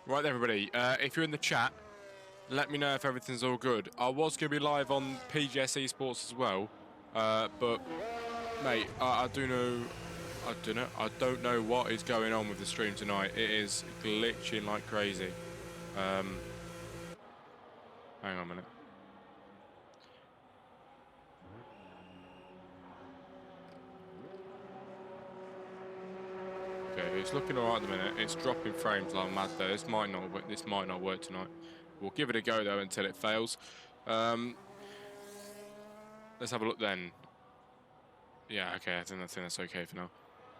Right then, everybody, if you're in the chat, let me know if everything's all good. I was going to be live on PGS Esports as well, but, mate, I don't know what is going on with the stream tonight. It is glitching like crazy. Hang on a minute. Okay, it's looking alright at the minute. It's dropping frames like mad though. This might not work tonight. We'll give it a go though until it fails. Let's have a look then. Yeah, okay, I think that's okay for now.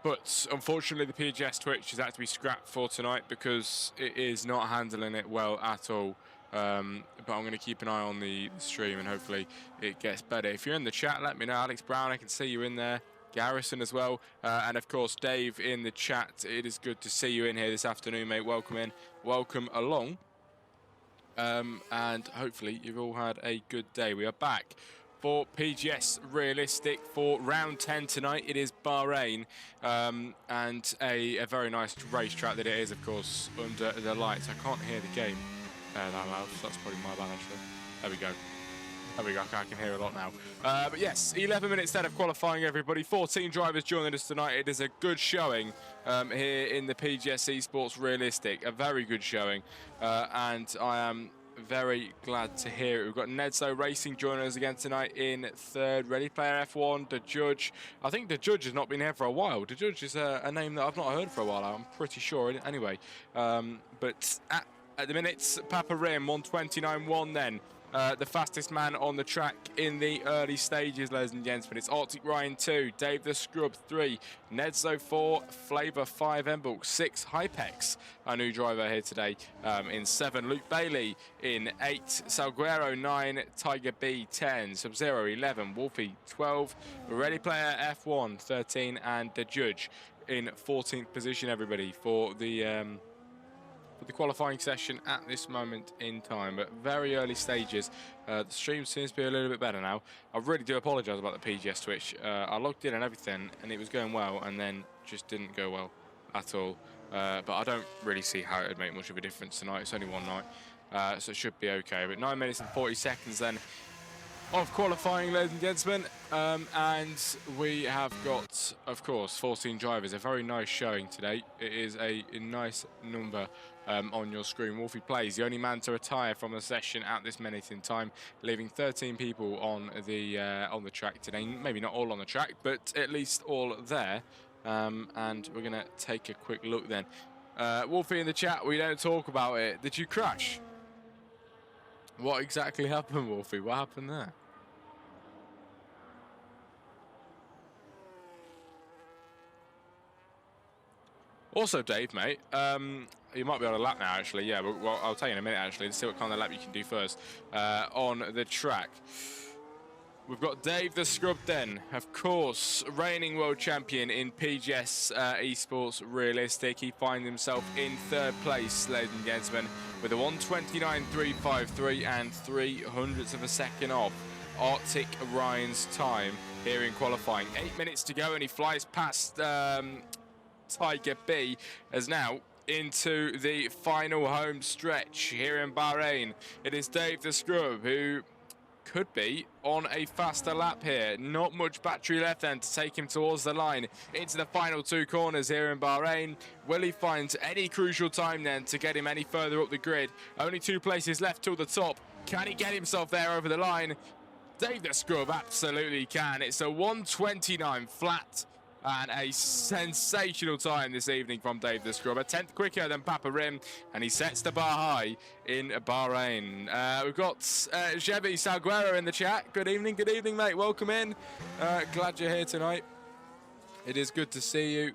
But unfortunately, the PGS Twitch has had to be scrapped for tonight because it is not handling it well at all. But I'm going to keep an eye on the stream and hopefully it gets better. If you're in the chat, let me know. Alex Brown, I can see you in there. Garrison as well, and of course Dave in the chat. It is good to see you in here this afternoon, mate. Welcome in, welcome along, and hopefully you've all had a good day. We are back for PGS Realistic for round 10 tonight. It is Bahrain, and a very nice racetrack that it is, of course, under the lights. I can't hear the game that loud, so that's probably my bad actually. There we go. There we go, I can hear a lot now. But yes, 11 minutes then of qualifying, everybody. 14 drivers joining us tonight. It is a good showing here in the PGS Esports Realistic. A very good showing. And I am very glad to hear it. We've got Nedso Racing joining us again tonight in third. Ready Player F1, The Judge. I think The Judge has not been here for a while. The Judge is a name that I've not heard for a while, I'm pretty sure. Anyway, but at the minute, Papa Rim, 129.1 then. The fastest man on the track in the early stages, ladies and gentlemen. It's Arctic Ryan 2, Dave the Scrub 3, Nedso 4, Flavor 5, Embulk 6, Hypex, our new driver here today, in 7, Luke Bailey in 8, Salguero 9, Tiger B 10, Sub-Zero 11, Wolfie 12, Ready Player F1 13, and The Judge in 14th position, everybody, for the qualifying session at this moment in time. But very early stages. The stream seems to be a little bit better now. I really do apologise about the PGS Twitch. I logged in and everything and it was going well and then just didn't go well at all. But I don't really see how it would make much of a difference tonight. It's only one night, so it should be okay. But 9 minutes and 40 seconds then of qualifying, ladies and gentlemen, and we have got, of course, 14 drivers. A very nice showing today. It is a nice number on your screen. Wolfie Plays, the only man to retire from the session at this minute in time, leaving 13 people on the track today. Maybe not all on the track, but at least all there. And we're going to take a quick look then. Wolfie in the chat, we don't talk about it. Did you crash? What exactly happened, Wolfie? What happened there? Also, Dave, mate, you might be on a lap now, actually. Yeah, but, well, I'll tell you in a minute, actually. Let's see what kind of lap you can do first on the track. We've got Dave the Scrub then, of course, reigning world champion in PGS Esports Realistic. He finds himself in third place, ladies and gentlemen, with a 1:29.353 and 300ths of a second off Arctic Ryan's time here in qualifying. 8 minutes to go and he flies past Tiger B as now into the final home stretch here in Bahrain. It is Dave the Scrub who could be on a faster lap here. Not much battery left then to take him towards the line into the final two corners here in Bahrain. Will he find any crucial time then to get him any further up the grid? Only 2 places left till the top. Can he get himself there over the line? Dave the Scrub absolutely can. It's a 1:29 flat And a sensational time this evening from Dave the Scrub. A tenth quicker than Papa Rim, and he sets the bar high in Bahrain. We've got Chevy Salguero in the chat. Good evening, mate. Welcome in. Glad you're here tonight. It is good to see you.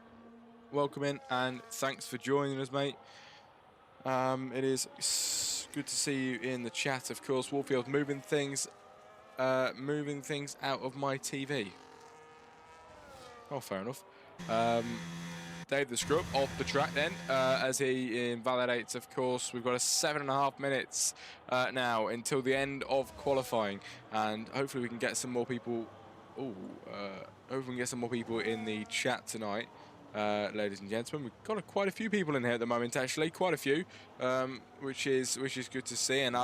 Welcome in, and thanks for joining us, mate. It is good to see you in the chat, of course. Warfield moving things out of my TV. Oh, fair enough. Dave the Scrub off the track then, as he invalidates, of course. We've got a 7.5 minutes now until the end of qualifying, and hopefully we can get some more people. Hopefully we can get some more people in the chat tonight, ladies and gentlemen. We've got quite a few people in here at the moment, actually, quite a few, which is good to see. And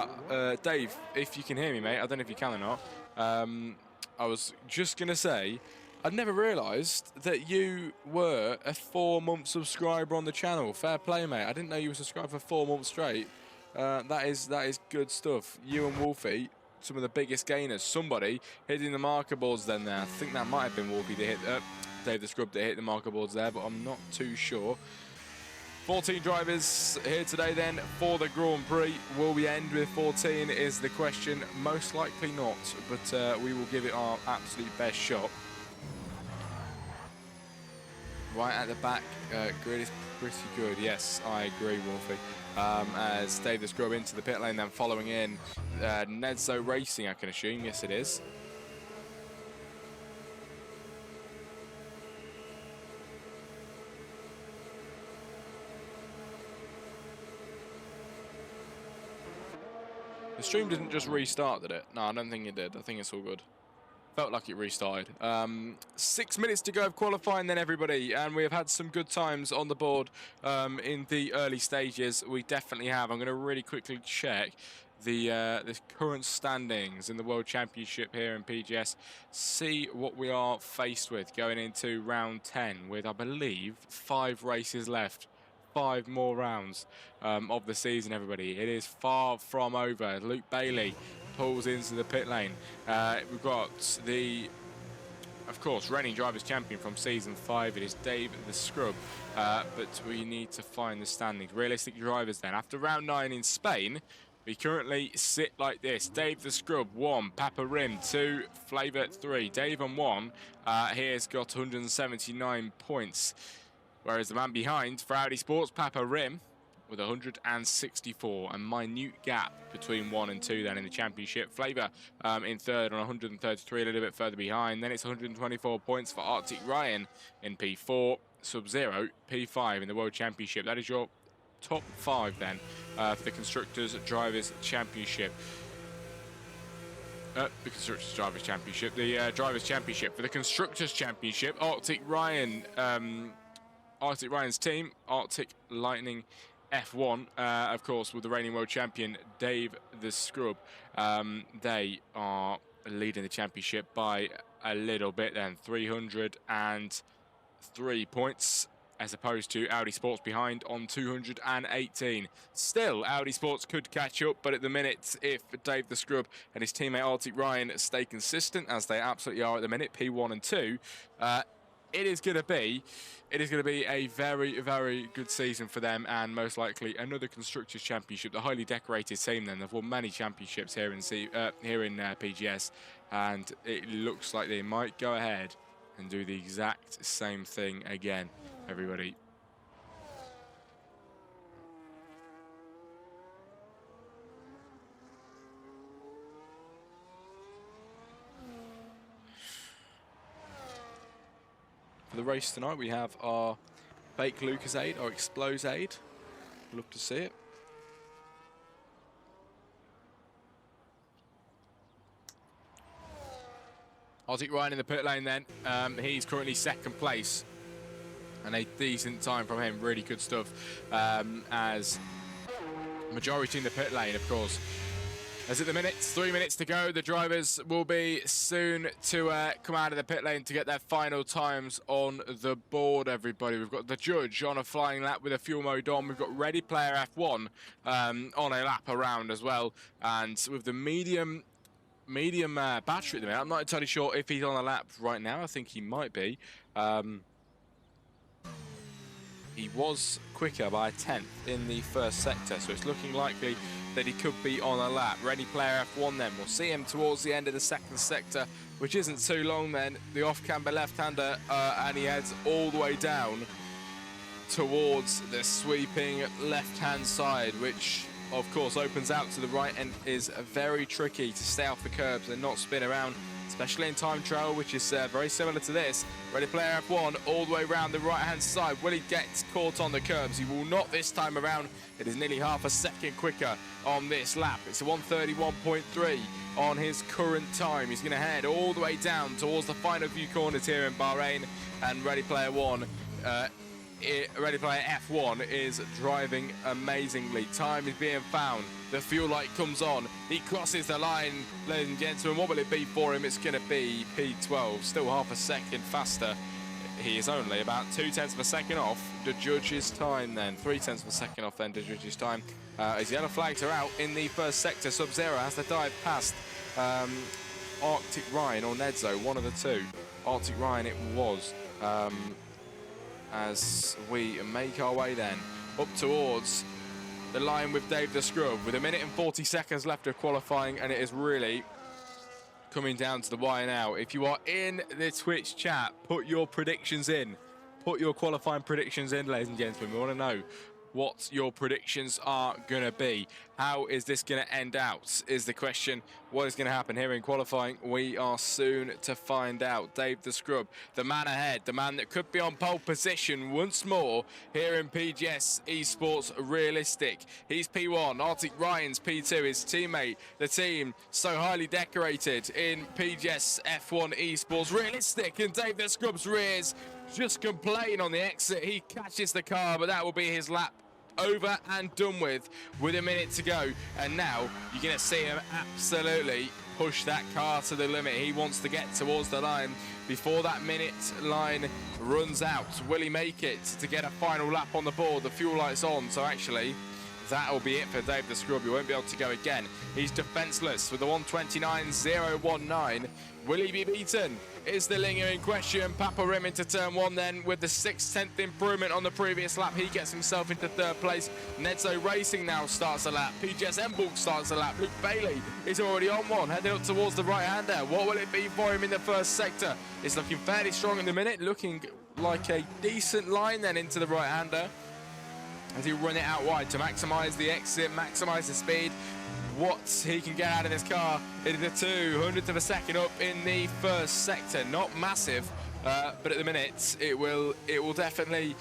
Dave, if you can hear me, mate, I don't know if you can or not. I was just gonna say, I'd never realised that you were a 4-month subscriber on the channel. Fair play, mate. I didn't know you were subscribed for 4 months straight. That is good stuff. You and Wolfie, some of the biggest gainers. Somebody hitting the marker boards then there. I think that might have been Wolfie that hit Dave the Scrub that hit the marker boards there, but I'm not too sure. 14 drivers here today then for the Grand Prix. Will we end with 14 is the question. Most likely not, but we will give it our absolute best shot. Right at the back, grid is pretty good. Yes, I agree, Wolfie. As Dave the Scrub into the pit lane, then following in Nedzo Racing, I can assume. Yes, it is. The stream didn't just restart, did it? No, I don't think it did. I think it's all good. Felt like it restarted. 6 minutes to go of qualifying then, everybody, and we have had some good times on the board in the early stages. We definitely have. I'm going to really quickly check the current standings in the World Championship here in PGS, see what we are faced with going into round 10 with, I believe, 5 races left. 5 more rounds of the season, everybody. It is far from over. Luke Bailey pulls into the pit lane. We've got the, of course, reigning drivers champion from season 5. It is Dave the Scrub, but we need to find the standings. Realistic drivers then. After round 9 in Spain, we currently sit like this. Dave the Scrub 1, Papa Rim 2, Flavor 3. Dave on 1, he has got 179 points. Whereas the man behind, for Audi Sports, Papa Rim, with 164. A minute gap between 1 and 2 then in the championship. Flavor in third on 133, a little bit further behind. Then it's 124 points for Arctic Ryan in P4. Sub-Zero, P5 in the World Championship. That is your top 5 then for the Constructors Drivers Championship. The Constructors Drivers Championship. The Drivers Championship. For the Constructors Championship, Arctic Ryan's team, Arctic Lightning F1, of course, with the reigning world champion Dave the Scrub. They are leading the championship by a little bit then, 303 points, as opposed to Audi Sports behind on 218. Still, Audi Sports could catch up, but at the minute, if Dave the Scrub and his teammate Arctic Ryan stay consistent, as they absolutely are at the minute, P1 and 2, it is going to be a very, very good season for them, and most likely another Constructors Championship. The highly decorated team then, they've won many championships here in PGS, and it looks like they might go ahead and do the exact same thing again, everybody. For the race tonight, we have our Bake Lucasade, our Explosade. Love to see it. Arctic Ryan in the pit lane then. He's currently second place. And a decent time from him, really good stuff. As majority in the pit lane, of course. As at the minute, 3 minutes to go, the drivers will be soon to come out of the pit lane to get their final times on the board, everybody. We've got the judge on a flying lap with a fuel mode on. We've got Ready Player F1 on a lap around as well. And with the medium battery at the minute, I'm not entirely sure if he's on a lap right now. I think he might be. he was quicker by a tenth in the first sector, so it's looking likely that he could be on a lap. Ready player F1 then. We'll see him towards the end of the second sector, which isn't too long then. The off-camber left-hander, and he heads all the way down towards the sweeping left-hand side, which of course opens out to the right and is very tricky to stay off the curbs and not spin around, especially in time trial, which is very similar to this. Ready player F1 all the way around the right-hand side. Will he get caught on the curbs? He will not this time around. It is nearly half a second quicker on this lap. It's a 1:31.3 on his current time. He's going to head all the way down towards the final few corners here in Bahrain, and Ready player F1 is driving amazingly. Time is being found. The fuel light comes on. He crosses the line, ladies and gentlemen. What will it be for him? It's going to be P12. Still half a second faster. He is only about 0.2 of a second off the judge's time then. 0.3 of a second off then the judge's time. As yellow flags are out in the first sector, Sub-Zero has to dive past Arctic Ryan or Nedzo, one of the two. Arctic Ryan it was. As we make our way then up towards the line with Dave the Scrub, with 1 minute and 40 seconds left of qualifying, and it is really coming down to the wire now. If you are in the Twitch chat, put your predictions in. Put your qualifying predictions in, ladies and gentlemen. We want to know what your predictions are going to be. How is this going to end out is the question. What is going to happen here in qualifying? We are soon to find out. Dave the Scrub, the man ahead, the man that could be on pole position once more here in PGS Esports Realistic. He's P1, Arctic Ryan's P2, his teammate, the team so highly decorated in PGS F1 Esports Realistic, and Dave the Scrub's rears just complain on the exit. He catches the car, but that will be his lap over and done with 1 minute to go. And now you're going to see him absolutely push that car to the limit. He wants to get towards the line before that minute line runs out. Will he make it to get a final lap on the board? The fuel light's on, so actually that'll be it for Dave the Scrub. He won't be able to go again. He's defenseless with the 1:29.019. Will he be beaten? Is the lingering question. Papa Rim into turn one then with the 6/10 improvement on the previous lap. He gets himself into third place. Nedzo Racing now starts a lap. PGS Emburg starts a lap. Luke Bailey is already on one, heading up towards the right-hander. What will it be for him in the first sector? It's looking fairly strong in the minute, looking like a decent line then into the right-hander as he run it out wide to maximise the exit, maximise the speed. What he can get out of this car. It is a 200th of a second up in the first sector. Not massive, but at the minute it will definitely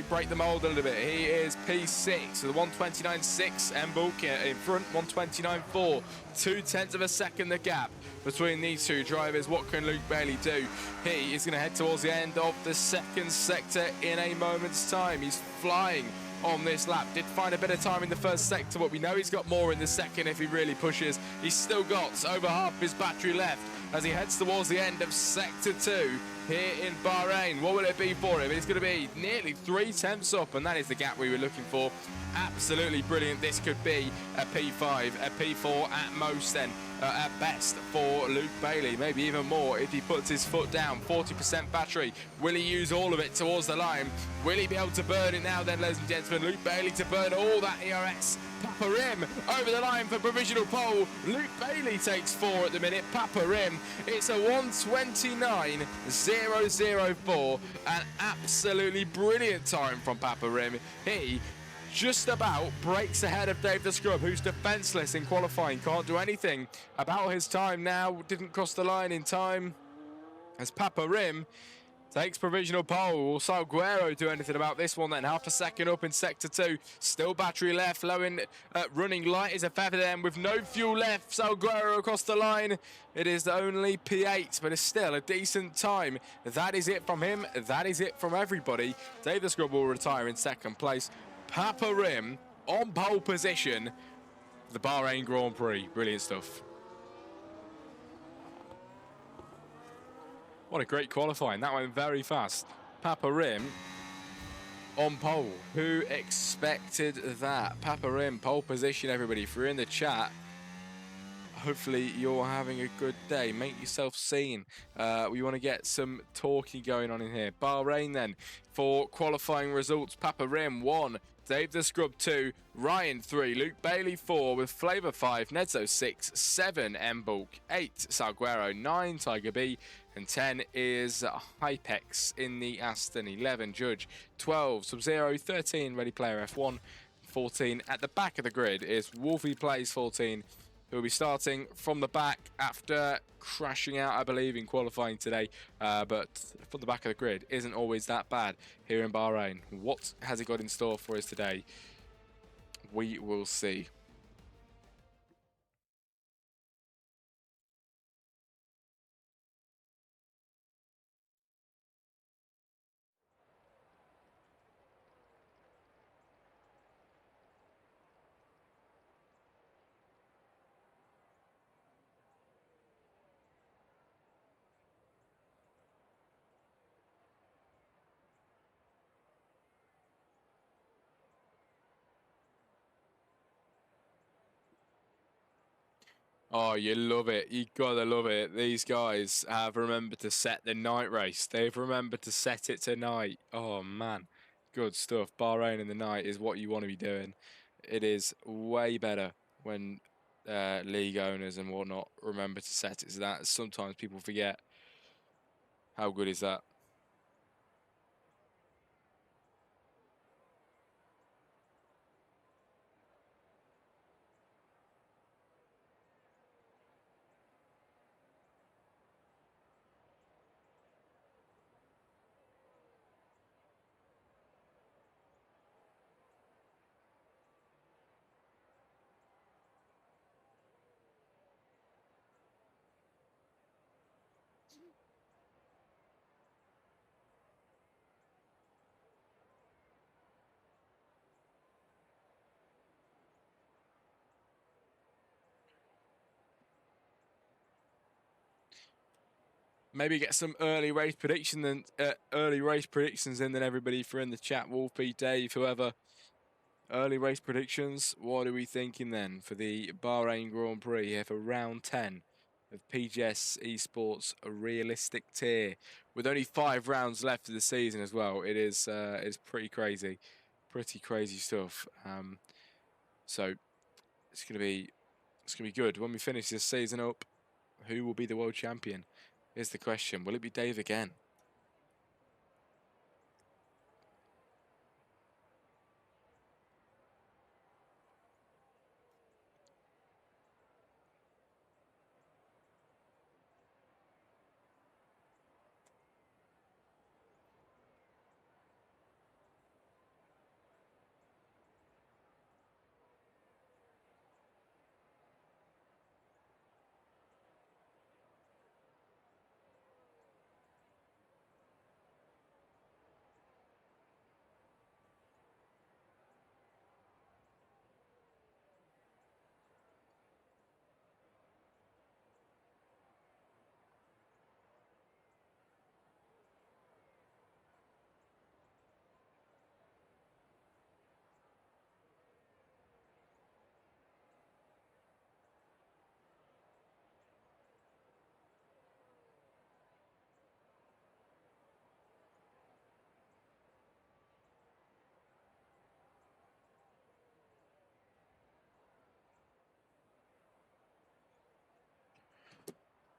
break the mold a little bit. He is P6 with a 1:29.6. Emburg in front, 1:29.4. 0.2 of a second the gap between these two drivers. What can Luke Bailey do? He is going to head towards the end of the second sector in a moment's time. He's flying on this lap. Did find a bit of time in the first sector, but we know he's got more in the second if he really pushes. He's still got over half his battery left as he heads towards the end of sector 2 here in Bahrain. What will it be for him? It's going to be nearly 0.3 up, and that is the gap we were looking for. Absolutely brilliant. This could be a P5, a P4 at most then, at best for Luke Bailey, maybe even more if he puts his foot down. 40% battery. Will he use all of it towards the line? Will he be able to burn it now then, ladies and gentlemen? Luke Bailey to burn all that ERS. Papa Rim over the line for provisional pole. Luke Bailey takes 4 at the minute. Papa Rim, it's a 1:29.004. An absolutely brilliant time from Papa Rim. He just about breaks ahead of Dave the Scrub, who's defenseless in qualifying. Can't do anything about his time now. Didn't cross the line in time as Papa Rim takes provisional pole. Will Salguero do anything about this one then? Half a second up in sector 2. Still battery left. Low in running light is a feather then with no fuel left. Salguero across the line. It is only P8, but it's still a decent time. That is it from him. That is it from everybody. Dave the Scrub will retire in second place. Papa Rim on pole position for the Bahrain Grand Prix. Brilliant stuff. What a great qualifying. That went very fast. Papa Rim on pole. Who expected that? Papa Rim, pole position, everybody. If you're in the chat, Hopefully you're having a good day. Make yourself seen. We want to get some talking going on in here. Bahrain then for qualifying results. Papa Rim 1, Dave the Scrub 2, Ryan 3, Luke Bailey 4 with Flavor 5, Nedzo 6, 7, M-Bulk 8, Salguero 9, Tiger B, and 10 is Hypex in the Aston, 11 Judge, 12 Sub-Zero, 13 Ready Player F1, 14 at the back of the grid is Wolfie Plays 14, who will be starting from the back after crashing out, I believe, in qualifying today. But from the back of the grid isn't always that bad here in Bahrain. What has he got in store for us today? We will see. Oh, you love it. You gotta love it. These guys have remembered to set the night race. They've remembered to set it tonight. Oh, man. Good stuff. Bahrain in the night is what you want to be doing. It is way better when league owners and whatnot remember to set it to that. Sometimes people forget. How good is that? Maybe get some early race predictions in then everybody for in the chat. Wolfie, Dave, whoever. Early race predictions. What are we thinking then for the Bahrain Grand Prix here for round 10 of PGS Esports Realistic Tier, with only 5 rounds left of the season as well. It's pretty crazy stuff. So it's gonna be good when we finish this season up. Who will be the world champion? Is the question. Will it be Dave again?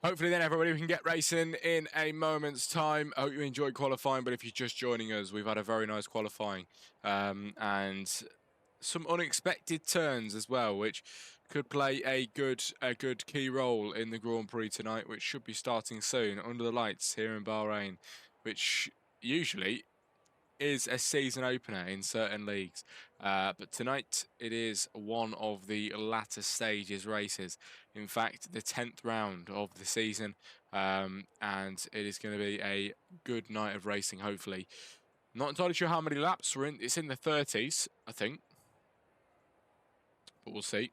Hopefully then, everybody, we can get racing in a moment's time. I hope you enjoyed qualifying, but if you're just joining us, we've had a very nice qualifying. And some unexpected turns as well, which could play a good key role in the Grand Prix tonight, which should be starting soon under the lights here in Bahrain, which usually is a season opener in certain leagues. But tonight it is one of the latter stages races. In fact, the 10th round of the season. And it is going to be a good night of racing, hopefully. Not entirely sure how many laps we're in. It's in the 30s, I think. But we'll see.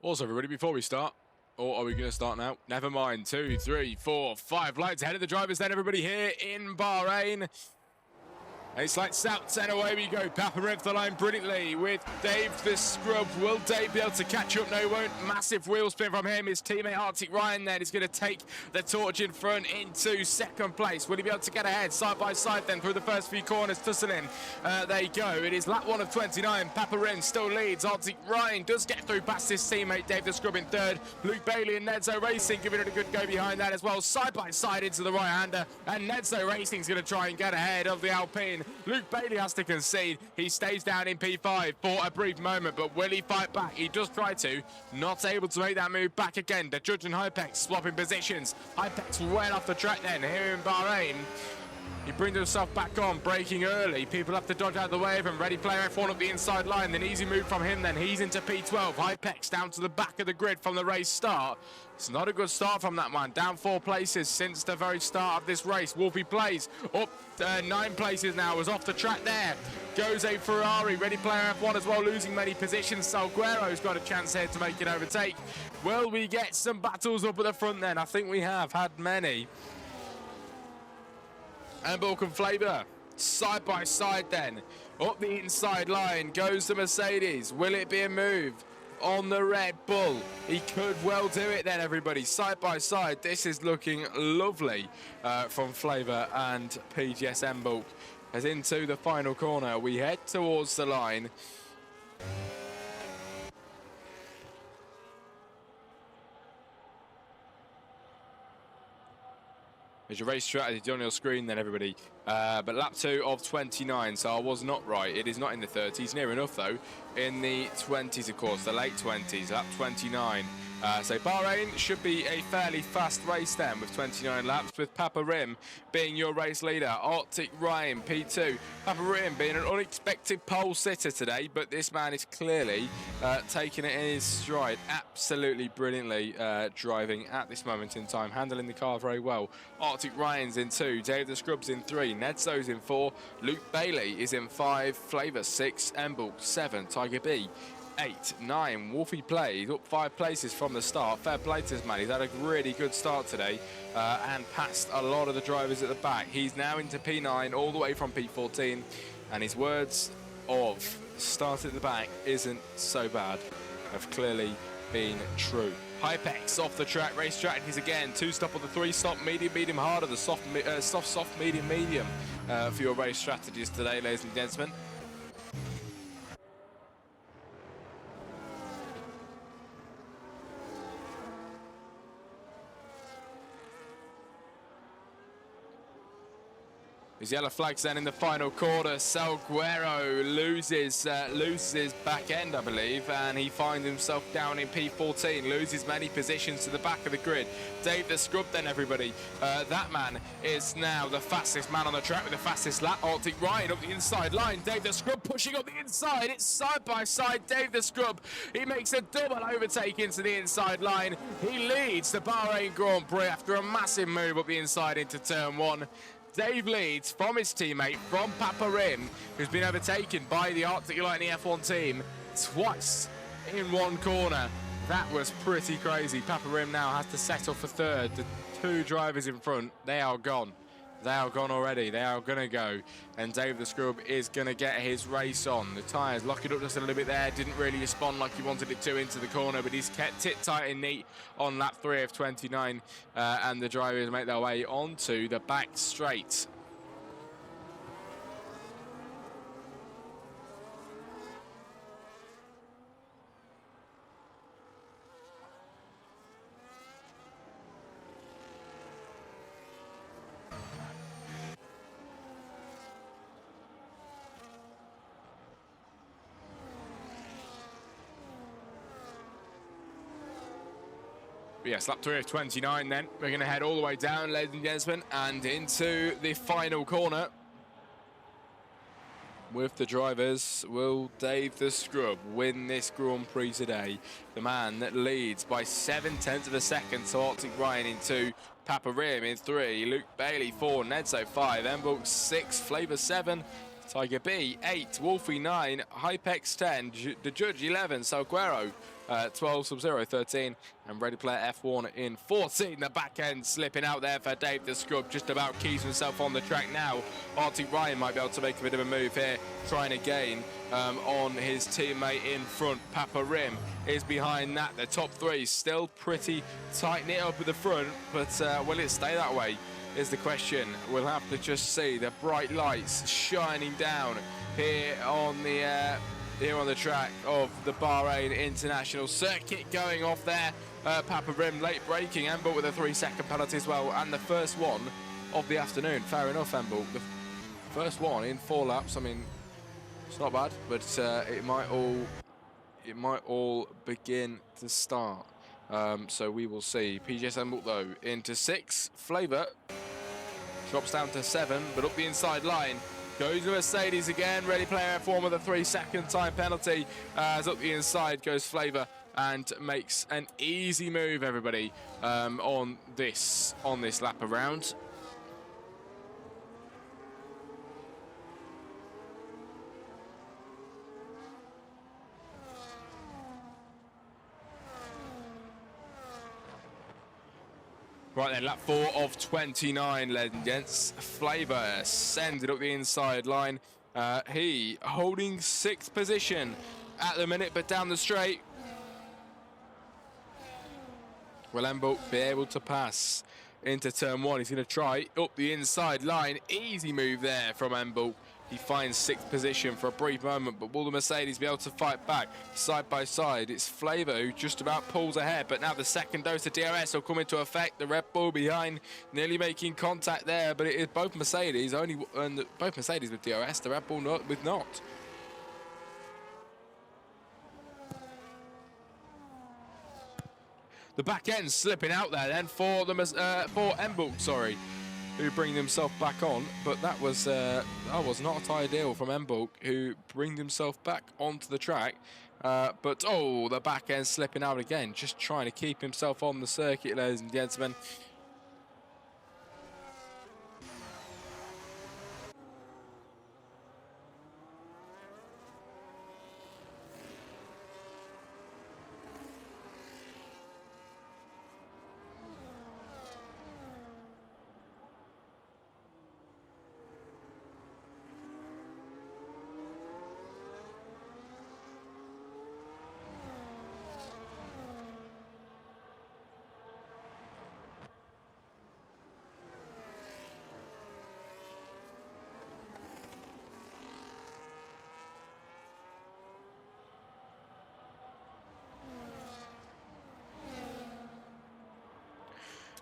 Also, everybody, before we start, or are we going to start now? Never mind. 2, 3, 4, 5 lights ahead of the drivers. Then everybody here in Bahrain. It's like South and away we go. Papa revs the line brilliantly with Dave the Scrub. Will Dave be able to catch up? No, he won't. Massive wheel spin from him. His teammate Arctic Ryan then is going to take the torch in front into second place. Will he be able to get ahead side by side then through the first few corners? Tussling. There you go. It is lap 1 of 29. Papa Rim still leads. Arctic Ryan does get through past his teammate Dave the Scrub in third. Luke Bailey and Nedzo Racing giving it a good go behind that as well. Side by side into the right-hander. And Nedzo Racing is going to try and get ahead of the Alpine. Luke Bailey has to concede. He stays down in P5 for a brief moment, but will he fight back? He does try to. Not able to make that move back again. The Judge and Hypex swapping positions. Hypex well off the track then here in Bahrain. He brings himself back on, braking early. People have to dodge out of the way of him. Ready player F1 up the inside line. Then easy move from him then. He's into P12. Hypex down to the back of the grid from the race start. It's not a good start from that man. Down 4 places since the very start of this race. Wolfie plays up 9 places now. Was off the track there. Goes a Ferrari. Ready player F1 as well, losing many positions. Salguero's got a chance here to make it overtake. Will we get some battles up at the front then? I think we have had many. And Balkan Flavor, side by side then. Up the inside line goes the Mercedes. Will it be a move on the Red Bull? He could well do it then, everybody. Side by side, this is looking lovely from Flavor and PGS Bulk. As into the final corner, we head towards the line. There's your race strategy on your screen then, everybody. But lap 2 of 29, so I was not right. It is not in the 30s, near enough though. In the 20s, of course, the late 20s, lap 29. So Bahrain should be a fairly fast race then with 29 laps, with Papa Rim being your race leader. Arctic Ryan, P2. Papa Rim being an unexpected pole sitter today, but this man is clearly taking it in his stride. Absolutely brilliantly driving at this moment in time, handling the car very well. Arctic Ryan's in 2, Dave the Scrub's in 3, Nedzo's in 4, Luke Bailey is in 5, Flavor 6, Embulk 7, Tiger B 8, 9. Wolfie plays up 5 places from the start. Fair play to this man. He's had a really good start today and passed a lot of the drivers at the back. He's now into P9 all the way from P14, and his words of start at the back isn't so bad have clearly been true. Hypex off the track, race strategies again. 2 stop on the 3 stop, medium, medium, harder. The soft, medium, medium for your race strategies today, ladies and gentlemen. His yellow flags then in the final quarter. Salguero loses back end, I believe, and he finds himself down in P14, loses many positions to the back of the grid. Dave the Scrub then, everybody. That man is now the fastest man on the track with the fastest lap. Arctic Ryan up the inside line. Dave the Scrub pushing up the inside. It's side by side. Dave the Scrub, he makes a double overtake into the inside line. He leads the Bahrain Grand Prix after a massive move up the inside into turn 1. Dave leads from his teammate, from Papa Rim, who's been overtaken by the Arctic Lightning F1 team twice in one corner. That was pretty crazy. Papa Rim now has to settle for third. The 2 drivers in front, they are gone. They are gone already. They are going to go. And Dave the Scrub is going to get his race on. The tyres lock it up just a little bit there. Didn't really respond like he wanted it to into the corner, but he's kept it tight and neat on lap 3 of 29. And the drivers make their way onto the back straight. Yes, lap 3 of 29 then. We're going to head all the way down, ladies and gentlemen, and into the final corner. With the drivers, will Dave the Scrub win this Grand Prix today? The man that leads by 7/10 of a second to Arctic Ryan in 2, Papa Rim in 3, Luke Bailey 4, Nedzo 5, Embulk 6, Flavor 7, Tiger B 8, Wolfie 9, Hypex 10, the Judge 11, Salguero 12 sub-0, 13, and ready player F1 in 14. The back end slipping out there for Dave the Scrub, just about keys himself on the track now. Arctic Ryan might be able to make a bit of a move here, trying to gain on his teammate in front. Papa Rim is behind that. The top three still pretty tight-knit up at the front, but will it stay that way is the question. We'll have to just see the bright lights shining down here on the track of the Bahrain International Circuit going off there. Papa Rim late braking, Embel with a 3-second penalty as well, and the first one of the afternoon. Fair enough, Embel. The first one in 4 laps. I mean, it's not bad, but it might all begin to start. So we will see. PGS Embel though into 6. Flavor drops down to 7, but up the inside line goes to Mercedes again. Ready player F1 with a 3-second time penalty. As up the inside goes Flavor and makes an easy move, everybody, on this lap around. Right then, lap 4 of 29, ladies and gents. Flavor sends it up the inside line. He holding 6th position at the minute, but down the straight, will Embel be able to pass into turn 1? He's going to try up the inside line. Easy move there from Embel. He finds 6th position for a brief moment, but will the Mercedes be able to fight back side by side? It's Flavor who just about pulls ahead, but now the second dose of DRS will come into effect. The Red Bull behind, nearly making contact there, but it is both Mercedes, both Mercedes with DRS, the Red Bull with not. The back end slipping out there then for Embel, sorry, who bring himself back on, but that was not ideal from Embel, who bring himself back onto the track. But oh, the back end slipping out again, just trying to keep himself on the circuit, ladies and gentlemen.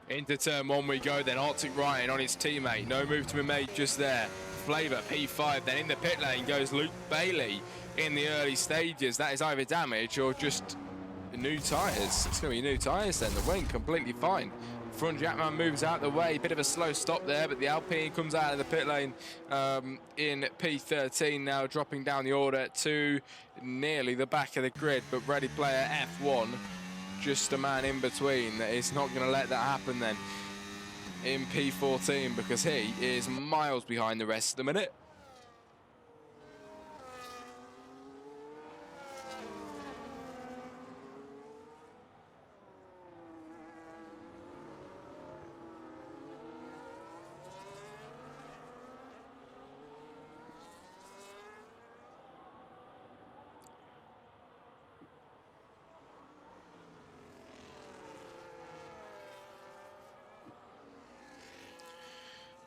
Into turn 1 we go then. Arctic Ryan on his teammate. No move to be made just there. Flavor P5. Then in the pit lane goes Luke Bailey in the early stages. That is either damage or just new tyres. It's going to be new tyres then. The wing completely fine. Front Jackman moves out the way. Bit of a slow stop there, but the Alpine comes out of the pit lane in P13 now, dropping down the order to nearly the back of the grid. But ready player F1, just a man in between. It's not going to let that happen then in P14, because he is miles behind the rest of the minute.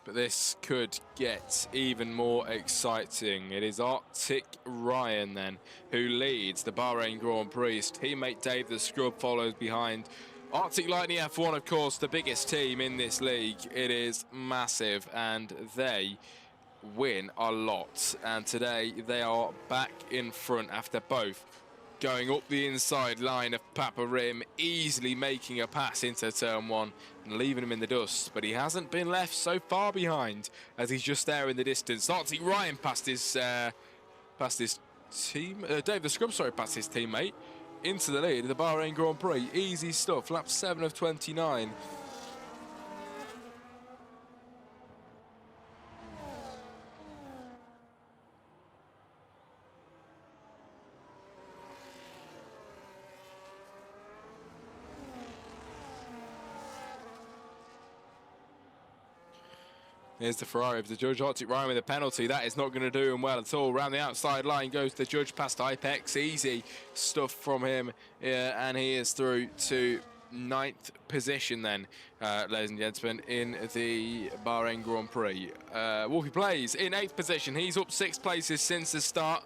But this could get even more exciting. It is Arctic Ryan then who leads the Bahrain Grand Prix. His teammate Dave the Scrub follows behind. Arctic Lightning F1, of course, the biggest team in this league. It is massive, and they win a lot. And today they are back in front after both going up the inside line of Papa Rim, easily making a pass into turn 1 and leaving him in the dust. But he hasn't been left so far behind, as he's just there in the distance. Arctic Ryan past his team, Dave the Scrub, sorry, past his teammate into the lead of the Bahrain Grand Prix. Easy stuff, lap 7 of 29. Here's the Ferrari of the judge. Arctic Ryan with a penalty. That is not going to do him well at all. Around the outside line goes the judge past Ipex. Easy stuff from him. And he is through to 9th position then, ladies and gentlemen, in the Bahrain Grand Prix. Wolfie Plays in 8th position. He's up 6 places since the start,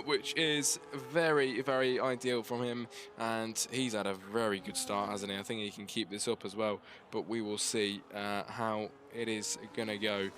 which is very, very ideal from him. And he's had a very good start, hasn't he? I think he can keep this up as well. But we will see how it is going to go.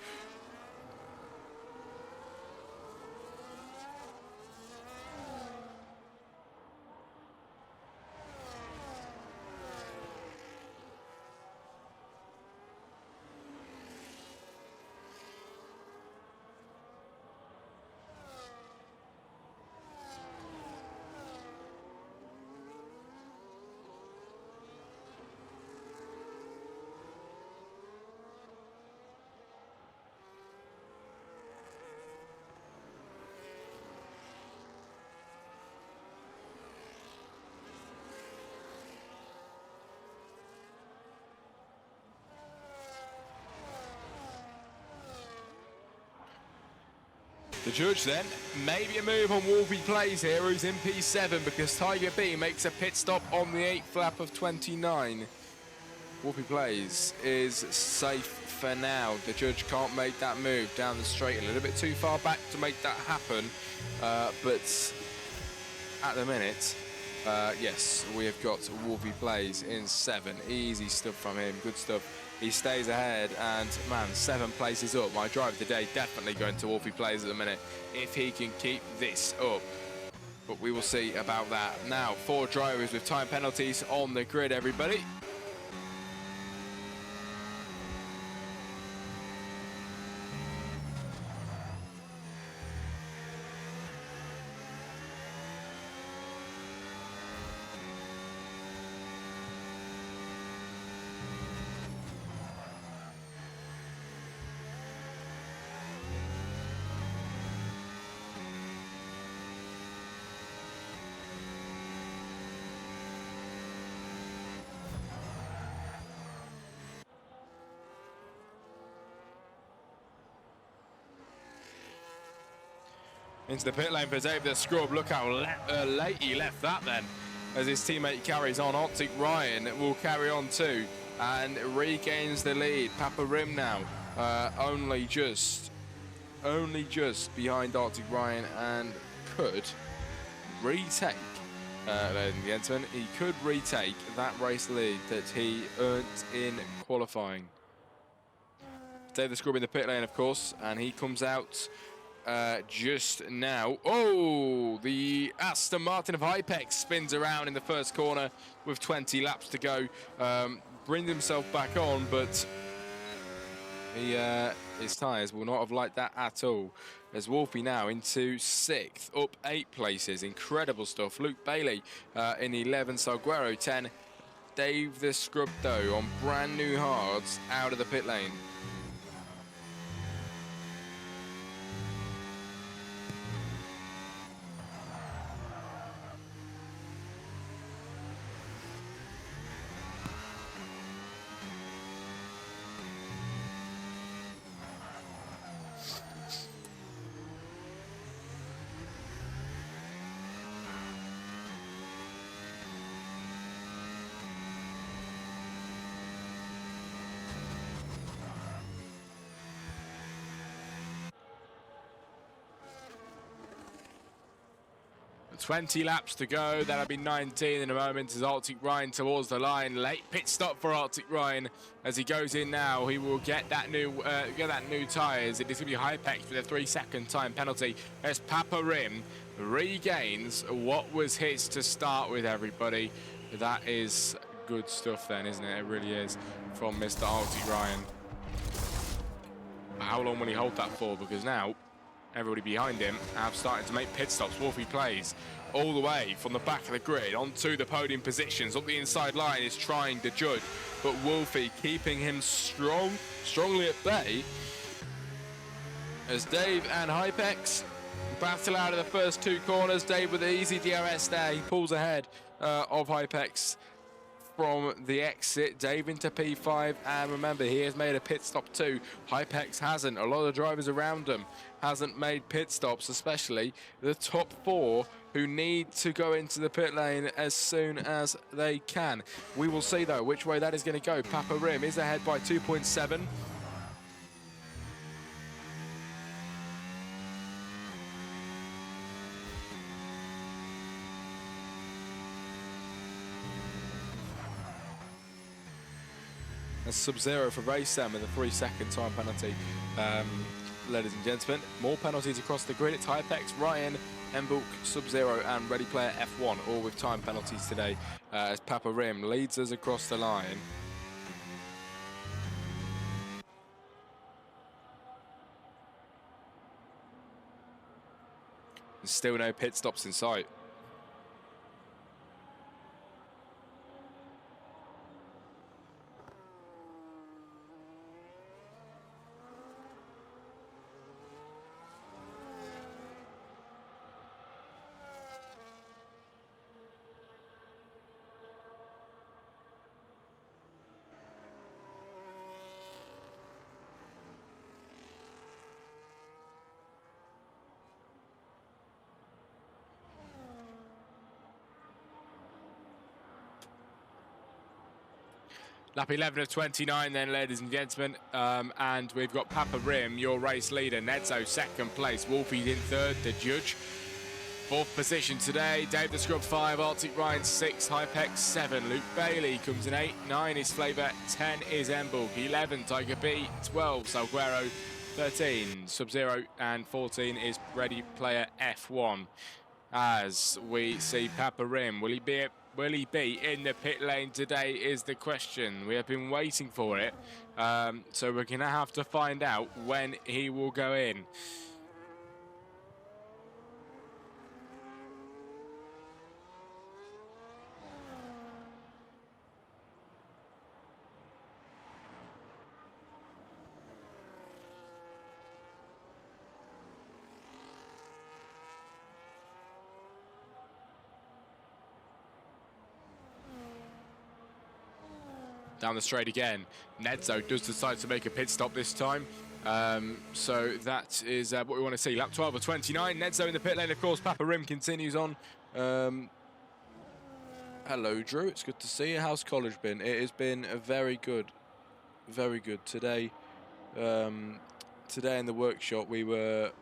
The judge then, maybe a move on Wolfie Plays here, who's in P7, because Tiger B makes a pit stop on the 8th lap of 29. Wolfie Plays is safe for now. The judge can't make that move down the straight, a little bit too far back to make that happen. But at the minute, yes, we have got Wolfie Plays in 7. Easy stuff from him, good stuff. He stays ahead, and man, 7 places up. My drive of the day definitely going to Wolfie Plays at the minute, if he can keep this up. But we will see about that. Now, 4 drivers with time penalties on the grid, everybody. Into the pit lane for Dave the Scrub. Look how late he left that then. As his teammate carries on, Arctic Ryan will carry on too and regains the lead. Papa Rim now only just behind Arctic Ryan, and could retake, ladies and gentlemen, he could retake that race lead that he earned in qualifying. Dave the Scrub in the pit lane, of course, and he comes out just now. Oh, the Aston Martin of Hypex spins around in the first corner with 20 laps to go. Brings himself back on, but his tyres will not have liked that at all. As Wolfie now into 6th, up 8 places. Incredible stuff. Luke Bailey in 11, Salguero 10. Dave the Scrub, though, on brand new hards out of the pit lane. But 20 laps to go. That'll be 19 in a moment as Arctic Ryan towards the line. Late pit stop for Arctic Ryan as he goes in now. He will get that new tyres. It is going to be Hypex with a 3-second time penalty as Papa Rim regains what was his to start with, everybody. That is good stuff then, isn't it? It really is, from Mr. Arctic Ryan. How long will he hold that for? Because now everybody behind him have started to make pit stops. Wolfie Plays all the way from the back of the grid onto the podium positions. Up the inside line is trying to judge, but Wolfie keeping him strongly at bay as Dave and Hypex battle out of the first 2 corners. Dave with the easy DRS there. He pulls ahead of Hypex from the exit. Dave into P5, and remember, he has made a pit stop too. Hypex hasn't. A lot of drivers around him hasn't made pit stops, especially the top 4 who need to go into the pit lane as soon as they can. We will see, though, which way that is going to go. Papa Rim is ahead by 2.7. Sub-0 for race 7 with a 3-second time penalty. Ladies and gentlemen, more penalties across the grid. It's Hypex, Ryan, Embook, Sub-0 and Ready Player F1, all with time penalties today, as Papa Rim leads us across the line. There's still no pit stops in sight. Lap 11 of 29 then, ladies and gentlemen. And we've got Papa Rim, your race leader. Nedzo, second place. Wolfie in third, the judge. Fourth position today. Dave the Scrub, 5. Arctic Ryan, 6. Hypex, 7. Luke Bailey comes in 8. 9 is Flavor. 10 is Emburg. 11, Tiger B. 12, Salguero. 13, Sub-0. And 14 is Ready Player F1. As we see Papa Rim, will he be in the pit lane today is the question. We have been waiting for it, so we're going to have to find out when he will go in. Down the straight again. Nedzo does decide to make a pit stop this time. So that is what we want to see. Lap 12 of 29. Nedzo in the pit lane, of course. Papa Rim continues on. Hello, Drew. It's good to see you. How's college been? It has been a very good. Very good. Today in the workshop, we were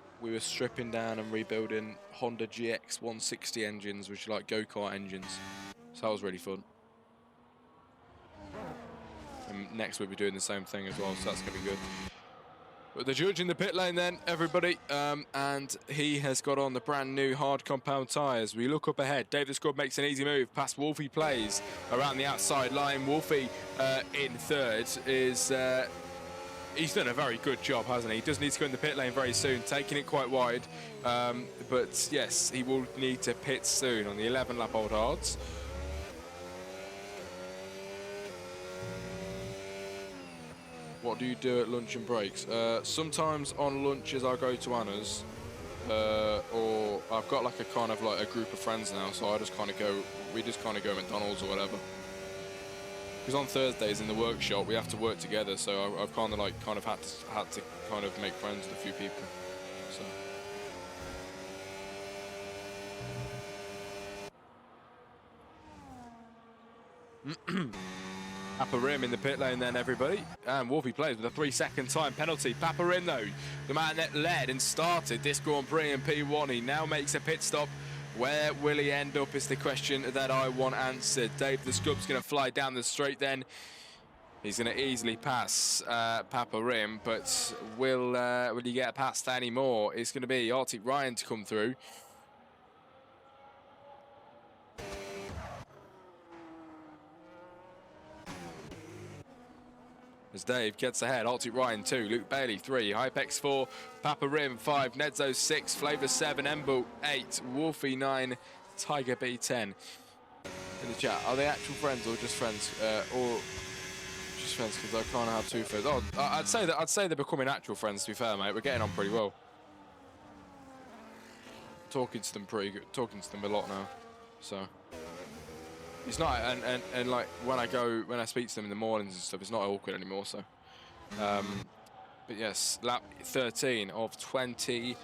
stripping down and rebuilding Honda GX 160 engines, which are like go-kart engines. So that was really fun. And next we'll be doing the same thing as well, so that's going to be good. But the judge in the pit lane then, everybody, and he has got on the brand new hard compound tyres. We look up ahead. Dave the Scrub makes an easy move past Wolfie Plays around the outside line. Wolfie in third is... he's done a very good job, hasn't he? He does need to go in the pit lane very soon, taking it quite wide. But yes, he will need to pit soon on the 11-lap old hards. What do you do at lunch and breaks? Sometimes on lunches I go to Anna's, or I've got like a group of friends now, so I just kind of go. We just kind of go McDonald's or whatever. Because on Thursdays in the workshop we have to work together, so I've had to kind of make friends with a few people. So. Papa Rim in the pit lane then, everybody. And Wolfie Plays with a 3-second time penalty. Papa Rim, though, the man that led and started this Grand Prix in P1, he now makes a pit stop. Where will he end up is the question that I want answered. Dave the Scrub's going to fly down the straight then. He's going to easily pass Papa Rim, but will he get past any more? It's going to be Arctic Ryan to come through. As Dave gets ahead, Arctic Ryan 2, Luke Bailey 3, Hypex 4, Papa Rim 5, Nedzo 6, Flavor 7, Embo 8, Wolfie 9, Tiger B 10. In the chat, are they actual friends or just friends? Or just friends because I can't have two friends. Oh, I'd say they're becoming actual friends. To be fair, mate, we're getting on pretty well. Talking to them a lot now, so. It's not, and like when I speak to them in the mornings and stuff, it's not awkward anymore. So, but yes, lap 13 of 29,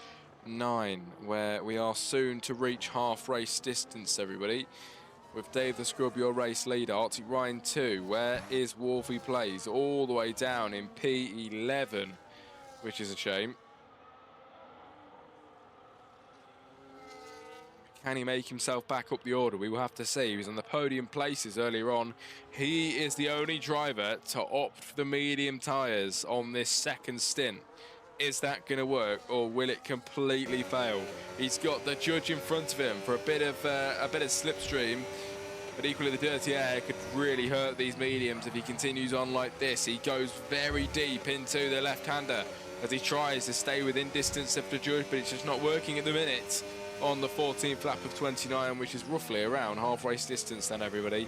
where we are soon to reach half race distance, everybody. With Dave the Scrub, your race leader, Arctic Ryan 2. Where is Wolfie Plays? All the way down in P11, which is a shame. Can he make himself back up the order? We will have to see. He was on the podium places earlier on. He is the only driver to opt for the medium tyres on this second stint. Is that going to work, or will it completely fail? He's got the judge in front of him for a bit of slipstream, but equally the dirty air could really hurt these mediums if he continues on like this. He goes very deep into the left-hander as he tries to stay within distance of the judge, but it's just not working at the minute on the 14th lap of 29, which is roughly around half race distance then, everybody.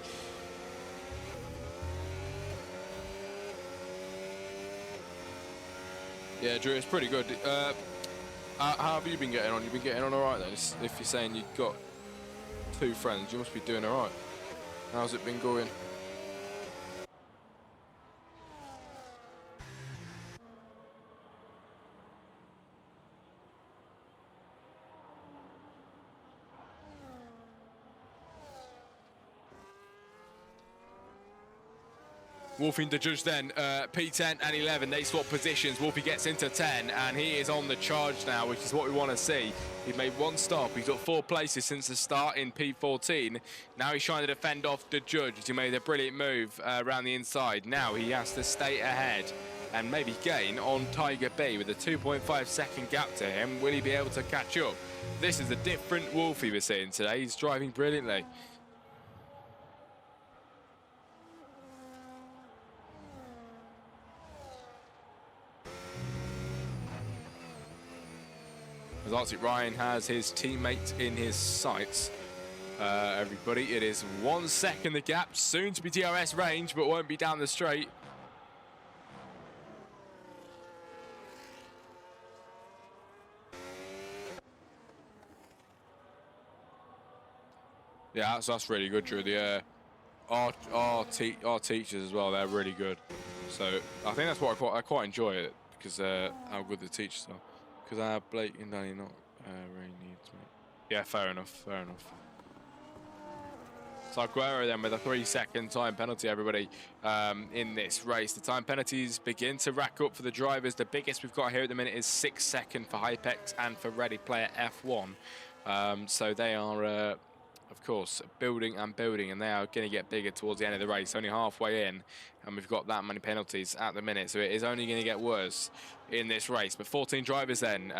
Yeah, Drew, it's pretty good. How have you been getting on? You've been getting on all right then? If you're saying you've got 2 friends, you must be doing all right. How's it been going? Wolfie and the judge then, P10 and 11, they swap positions. Wolfie gets into 10, and he is on the charge now, which is what we want to see. He made 1 stop. He's got 4 places since the start in P14. Now he's trying to defend off the judge. He made a brilliant move around the inside. Now he has to stay ahead and maybe gain on Tiger B with a 2.5 second gap to him. Will he be able to catch up? This is a different Wolfie we're seeing today. He's driving brilliantly. As Arctic Ryan has his teammate in his sights. Everybody, it is 1 second the gap, soon to be DRS range, but won't be down the straight. Yeah, that's really good, Drew. The our teachers as well, they're really good. So I think that's what I quite enjoy it, because how good the teachers are. Because I have Blake and Danny not really needs me. Yeah, fair enough, fair enough. So Aguero then with a 3-second time penalty, everybody, in this race. The time penalties begin to rack up for the drivers. The biggest we've got here at the minute is 6 seconds for Hypex and for Ready Player F1. So they are, of course, building, and they are going to get bigger towards the end of the race. Only halfway in, and we've got that many penalties at the minute, so it is only going to get worse in this race. But 14 drivers then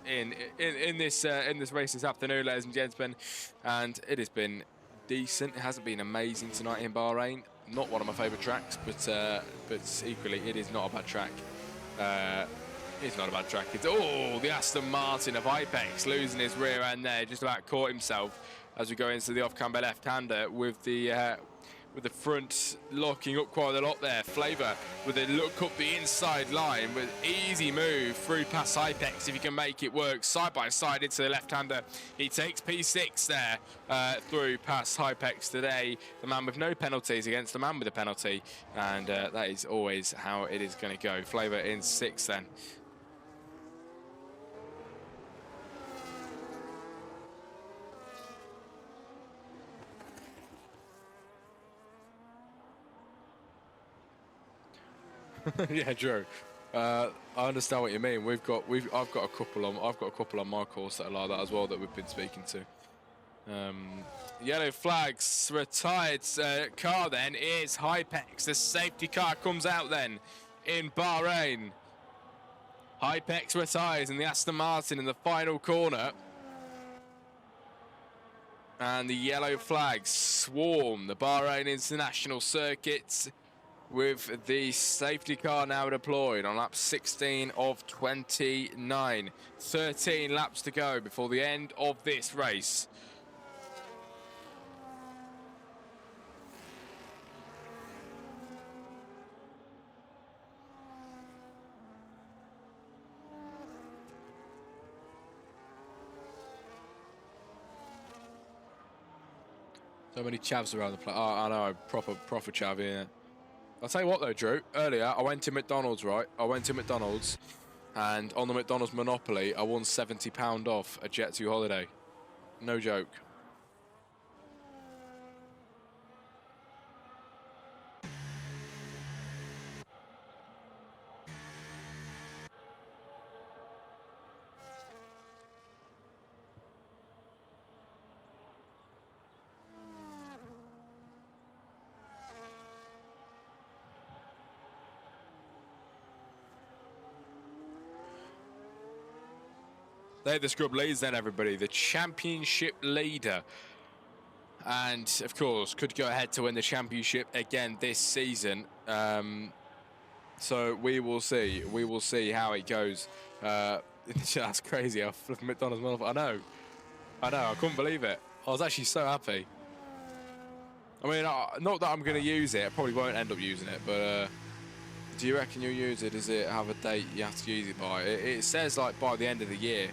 in this race this afternoon, ladies and gentlemen, and it has been decent. It hasn't been amazing tonight in Bahrain. Not one of my favourite tracks, but equally it is not a bad track. It's not a bad track. It's the Aston Martin of Apex losing his rear end there, just about caught himself as we go into the off-camber left-hander with the front locking up quite a lot there. Flavor with a look up the inside line with easy move through past Hypex if he can make it work. Side by side into the left-hander. He takes P6 there through past Hypex today. The man with no penalties against the man with a penalty. And that is always how it is going to go. Flavor in 6th then. Yeah, Drew. I understand what you mean. I've got a couple on my course that are like that as well that we've been speaking to. Yellow flags retired car then is Hypex. The safety car comes out then in Bahrain. Hypex retires in the Aston Martin in the final corner. And the yellow flags swarm the Bahrain International Circuit, with the safety car now deployed on lap 16 of 29. 13 laps to go before the end of this race. So many chavs around the place. Oh, I know, proper chav, yeah. I'll tell you what though, Drew. Earlier, I went to McDonald's, right? I went to McDonald's, and on the McDonald's Monopoly, I won £70 off a Jet2 holiday. No joke. They're the scrub leads then, everybody. The championship leader. And, of course, could go ahead to win the championship again this season. So we will see. We will see how it goes. That's crazy. I flipped McDonald's Monopoly. I know. I couldn't believe it. I was actually so happy. I mean, not that I'm going to use it. I probably won't end up using it, but... do you reckon you'll use it? Does it have a date you have to use it by? It says like by the end of the year,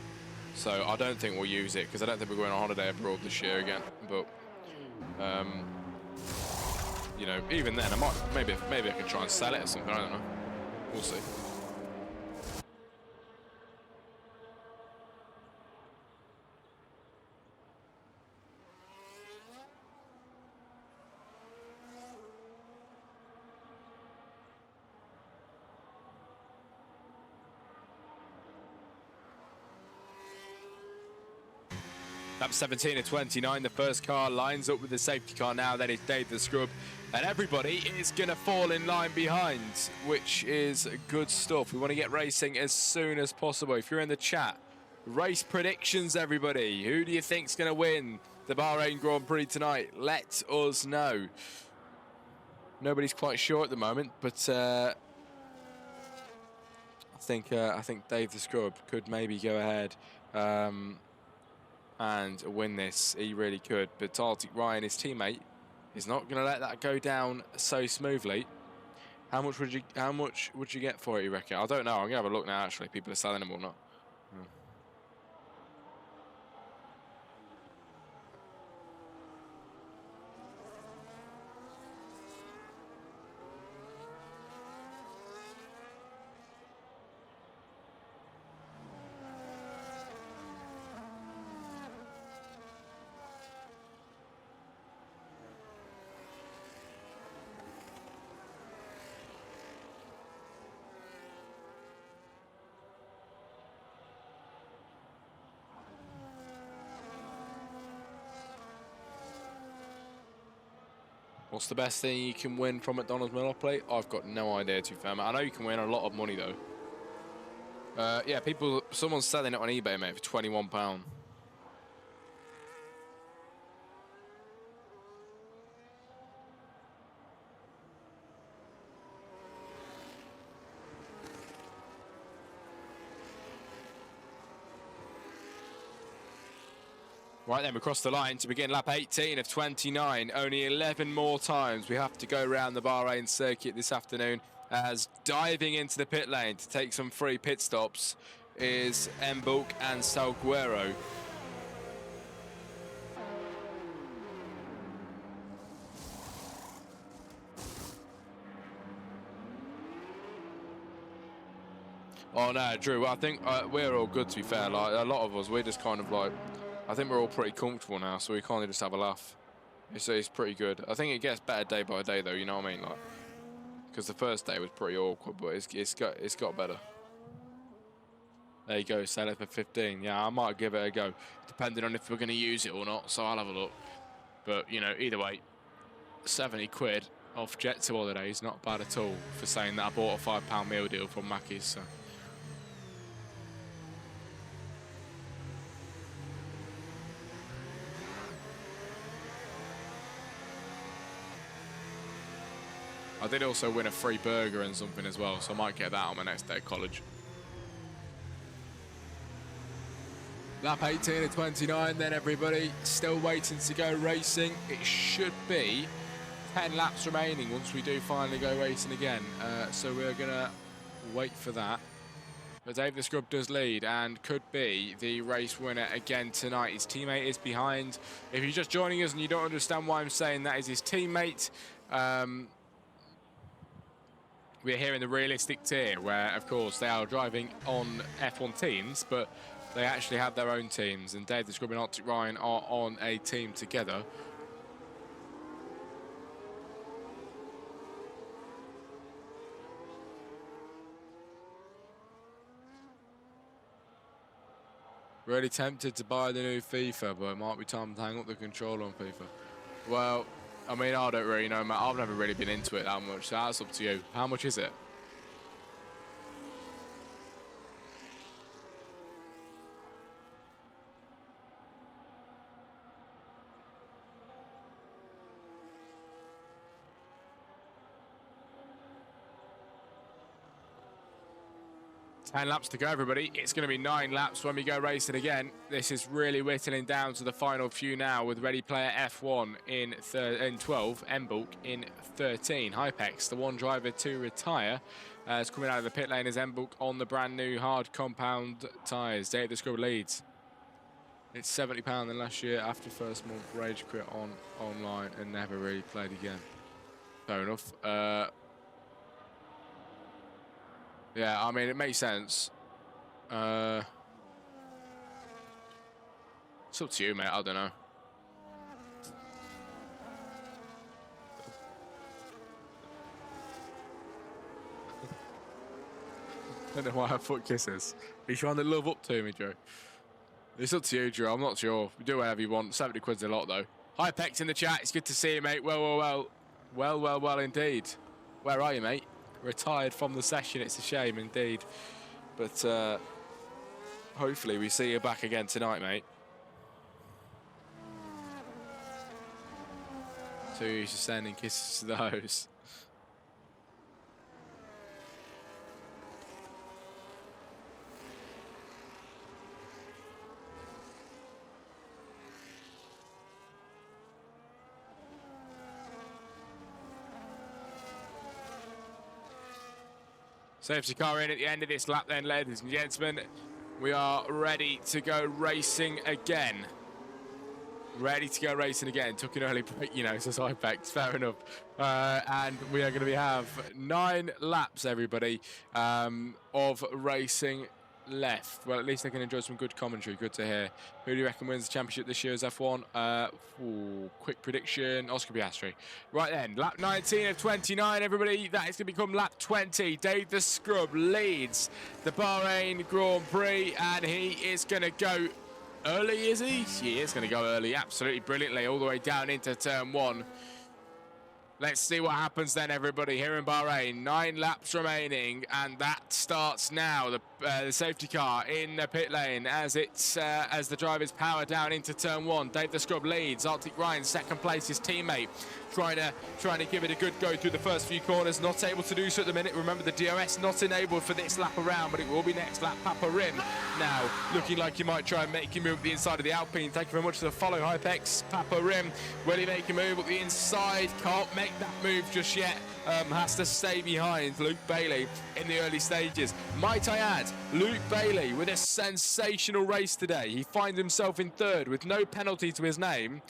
so I don't think we'll use it because I don't think we're going on holiday abroad this year again. But you know, even then, I might maybe I can try and sell it or something. I don't know. We'll see. Lap 17 of 29, the first car lines up with the safety car now, then it's Dave the Scrub, and everybody is going to fall in line behind, which is good stuff. We want to get racing as soon as possible. If you're in the chat, race predictions, everybody. Who do you think's going to win the Bahrain Grand Prix tonight? Let us know. Nobody's quite sure at the moment, but I think Dave the Scrub could maybe go ahead and win this. He really could, but Arctic Ryan, his teammate, is not going to let that go down so smoothly. How much would you get for it, you reckon? I don't know. I'm gonna have a look now. Actually, people are selling them or not. What's the best thing you can win from McDonald's Monopoly? I've got no idea, to be fair, mate. I know you can win a lot of money, though. Yeah, someone's selling it on eBay, mate, for £21. Right then, we cross the line to begin lap 18 of 29. Only 11 more times we have to go around the Bahrain circuit this afternoon, as diving into the pit lane to take some free pit stops is Mbulk and Salguero. Oh no, Drew, I think we're all good, to be fair. Like, a lot of us, we're just kind of like, I think we're all pretty comfortable now, so we kind of just have a laugh. It's pretty good. I think it gets better day by day, though. You know what I mean? Like, because the first day was pretty awkward, but it's got better. There you go, sell it for 15. Yeah, I might give it a go, depending on if we're going to use it or not. So I'll have a look. But you know, either way, 70 quid off Jet2 holidays, not bad at all. For saying that I bought a £5 meal deal from Mackey's. So. I did also win a free burger and something as well, so I might get that on my next day at college. Lap 18 of 29 then, everybody. Still waiting to go racing. It should be 10 laps remaining once we do finally go racing again. So we're going to wait for that. But Dave the Scrub does lead and could be the race winner again tonight. His teammate is behind. If you're just joining us and you don't understand why I'm saying that is his teammate, we're here in the realistic tier where, of course, they are driving on F1 teams, but they actually have their own teams. And Dave the Scrub and Arctic Ryan are on a team together. Really tempted to buy the new FIFA, but it might be time to hang up the controller on FIFA. Well, I mean, I don't really know, mate. I've never really been into it that much, so that's up to you. How much is it? Ten laps to go, everybody. It's going to be 9 laps when we go racing again. This is really whittling down to the final few now with Ready Player F1 in 12, Mbulk in 13. Hypex, the one driver to retire, is coming out of the pit lane as Mbulk on the brand new hard compound tyres. Dave the Scrub leads. It's £70 than last year after first month. Rage quit online and never really played again. Fair enough. Yeah, I mean, it makes sense. It's up to you, mate. I don't know. I don't know why I put kisses. Are you trying to love up to me, Joe? It's up to you, Joe. I'm not sure. Do whatever you want. 70 quid's a lot, though. Hi, Pex in the chat. It's good to see you, mate. Well indeed. Where are you, mate? Retired from the session. It's a shame indeed, but hopefully we see you back again tonight, mate. So you're just sending kisses to the host. Safety car in at the end of this lap then, ladies and gentlemen. We are ready to go racing again. Ready to go racing again. Took an early break, you know, so side effects, fair enough. And we are going to have 9 laps, everybody, of racing left. Well, at least they can enjoy some good commentary. Good to hear. Who do you reckon wins the championship this year's F1? Quick prediction, Oscar Piastri. Right then, lap 19 of 29, everybody. That is going to become lap 20. Dave the Scrub leads the Bahrain Grand Prix, and he is going to go early, is he? He is going to go early, absolutely brilliantly, all the way down into turn 1. Let's see what happens then, everybody, here in Bahrain. 9 laps remaining, and that starts now. The safety car in the pit lane as the drivers power down into turn 1. Dave the Scrub leads. Arctic Ryan second place, his teammate, trying to give it a good go through the first few corners. Not able to do so at the minute. Remember, the DRS not enabled for this lap around, but it will be next lap. Papa Rim now looking like he might try and make him move up the inside of the Alpine. Thank you very much for the follow, Hypex. Papa Rim, will he make a move up the inside? Can't make that move just yet. Has to stay behind Luke Bailey in the early stages. Might I add, Luke Bailey with a sensational race today. He finds himself in 3rd with no penalty to his name.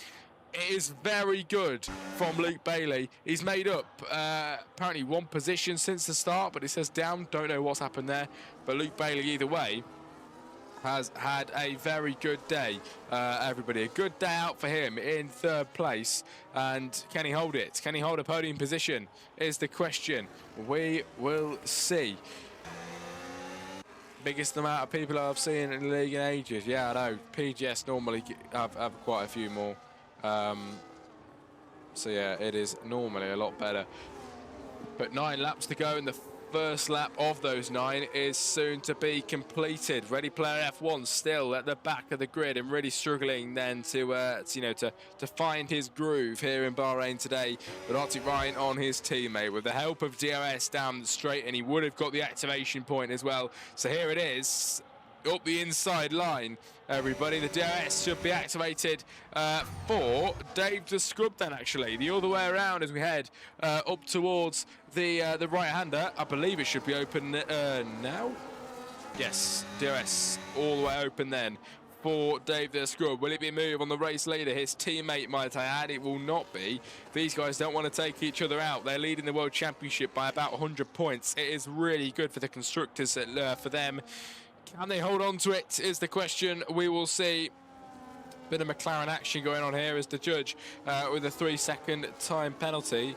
It is very good from Luke Bailey. He's made up apparently 1 position since the start, but it says down. Don't know what's happened there. But Luke Bailey, either way, has had a very good day. Everybody, a good day out for him in 3rd place. And can he hold it? Can he hold a podium position is the question. We will see. Biggest amount of people I've seen in the league in ages. Yeah, I know. PGS normally have quite a few more. So yeah, it is normally a lot better. But 9 laps to go, and the first lap of those 9 is soon to be completed. Ready Player F1 still at the back of the grid and really struggling then to find his groove here in Bahrain today. But Arctic Ryan on his teammate with the help of DRS down the straight, and he would have got the activation point as well. So here it is, up the inside line, everybody. The DRS should be activated for Dave the Scrub then, actually. The other way around as we head up towards the right-hander. I believe it should be open now. Yes, DRS all the way open then for Dave the Scrub. Will it be a move on the race leader? His teammate might I add. It will not be. These guys don't want to take each other out. They're leading the World Championship by about 100 points. It is really good for the constructors for them. Can they hold on to it is the question. We will see. Bit of McLaren action going on here as the judge with a 3-second time penalty.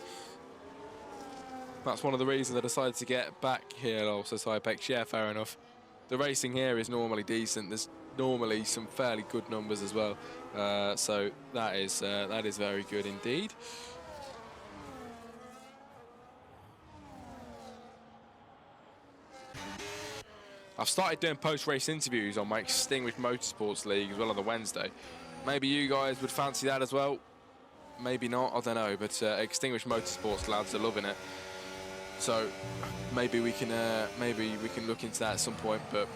That's one of the reasons I decided to get back here. Also, Cypex, yeah, fair enough. The racing here is normally decent. There's normally some fairly good numbers as well. So that is very good indeed. I've started doing post-race interviews on my Extinguished Motorsports League as well on the Wednesday. Maybe you guys would fancy that as well. Maybe not, I don't know. But Extinguished Motorsports lads are loving it. So maybe we can look into that at some point, but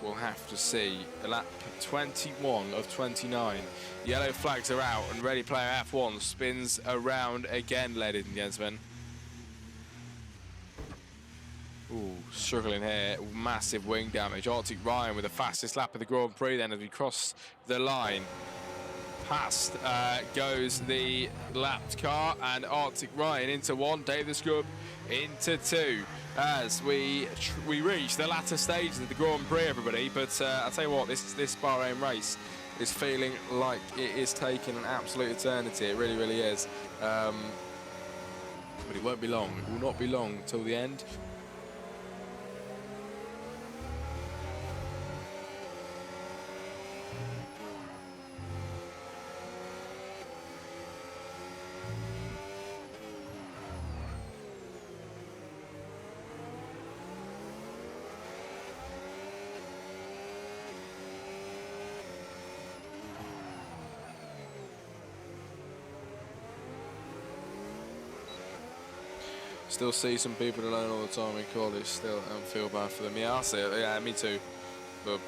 we'll have to see. Lap 21 of 29. Yellow flags are out and ready player F1 spins around again, ladies and gentlemen. Ooh, struggling here, massive wing damage. Arctic Ryan with the fastest lap of the Grand Prix then as we cross the line. Past goes the lapped car and Arctic Ryan into one, Dave the Scrub into two as we reach the latter stages of the Grand Prix, everybody. But I'll tell you what, this Bahrain race is feeling like it is taking an absolute eternity. It really, really is. But it won't be long. It will not be long till the end. Still see some people alone all the time in college. Still don't feel bad for them. Yeah, I see it. Yeah, me too. But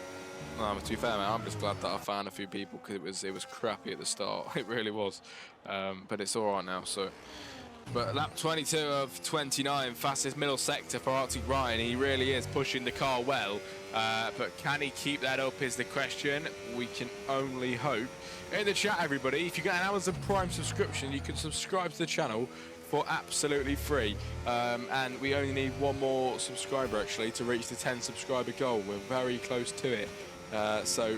no, to be fair, man, I'm just glad that I found a few people because it was crappy at the start. It really was. But it's all right now. So, but lap 22 of 29, fastest middle sector for Arctic Ryan. He really is pushing the car well. But can he keep that up is the question. We can only hope. In the chat, everybody, if you get an Amazon Prime subscription, you can subscribe to the channel for absolutely free, and we only need one more subscriber actually to reach the 10 subscriber goal. We're very close to it, so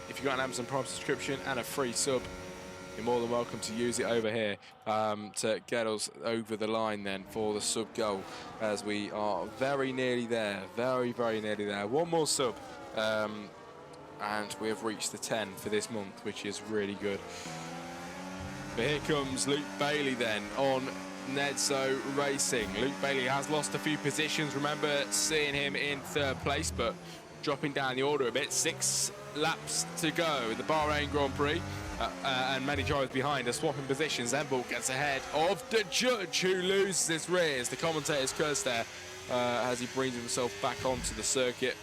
if you've got an Amazon Prime subscription and a free sub, you're more than welcome to use it over here to get us over the line then for the sub goal, as we are very nearly there, very nearly there. One more sub and we have reached the 10 for this month, which is really good. But here comes Luke Bailey then on Nedso Racing. Luke Bailey has lost a few positions. Remember seeing him in third place, but dropping down the order a bit. 6 laps to go in the Bahrain Grand Prix, and many drivers behind are swapping positions. Embol gets ahead of the judge, who loses his rears. The commentator's curse there as he brings himself back onto the circuit.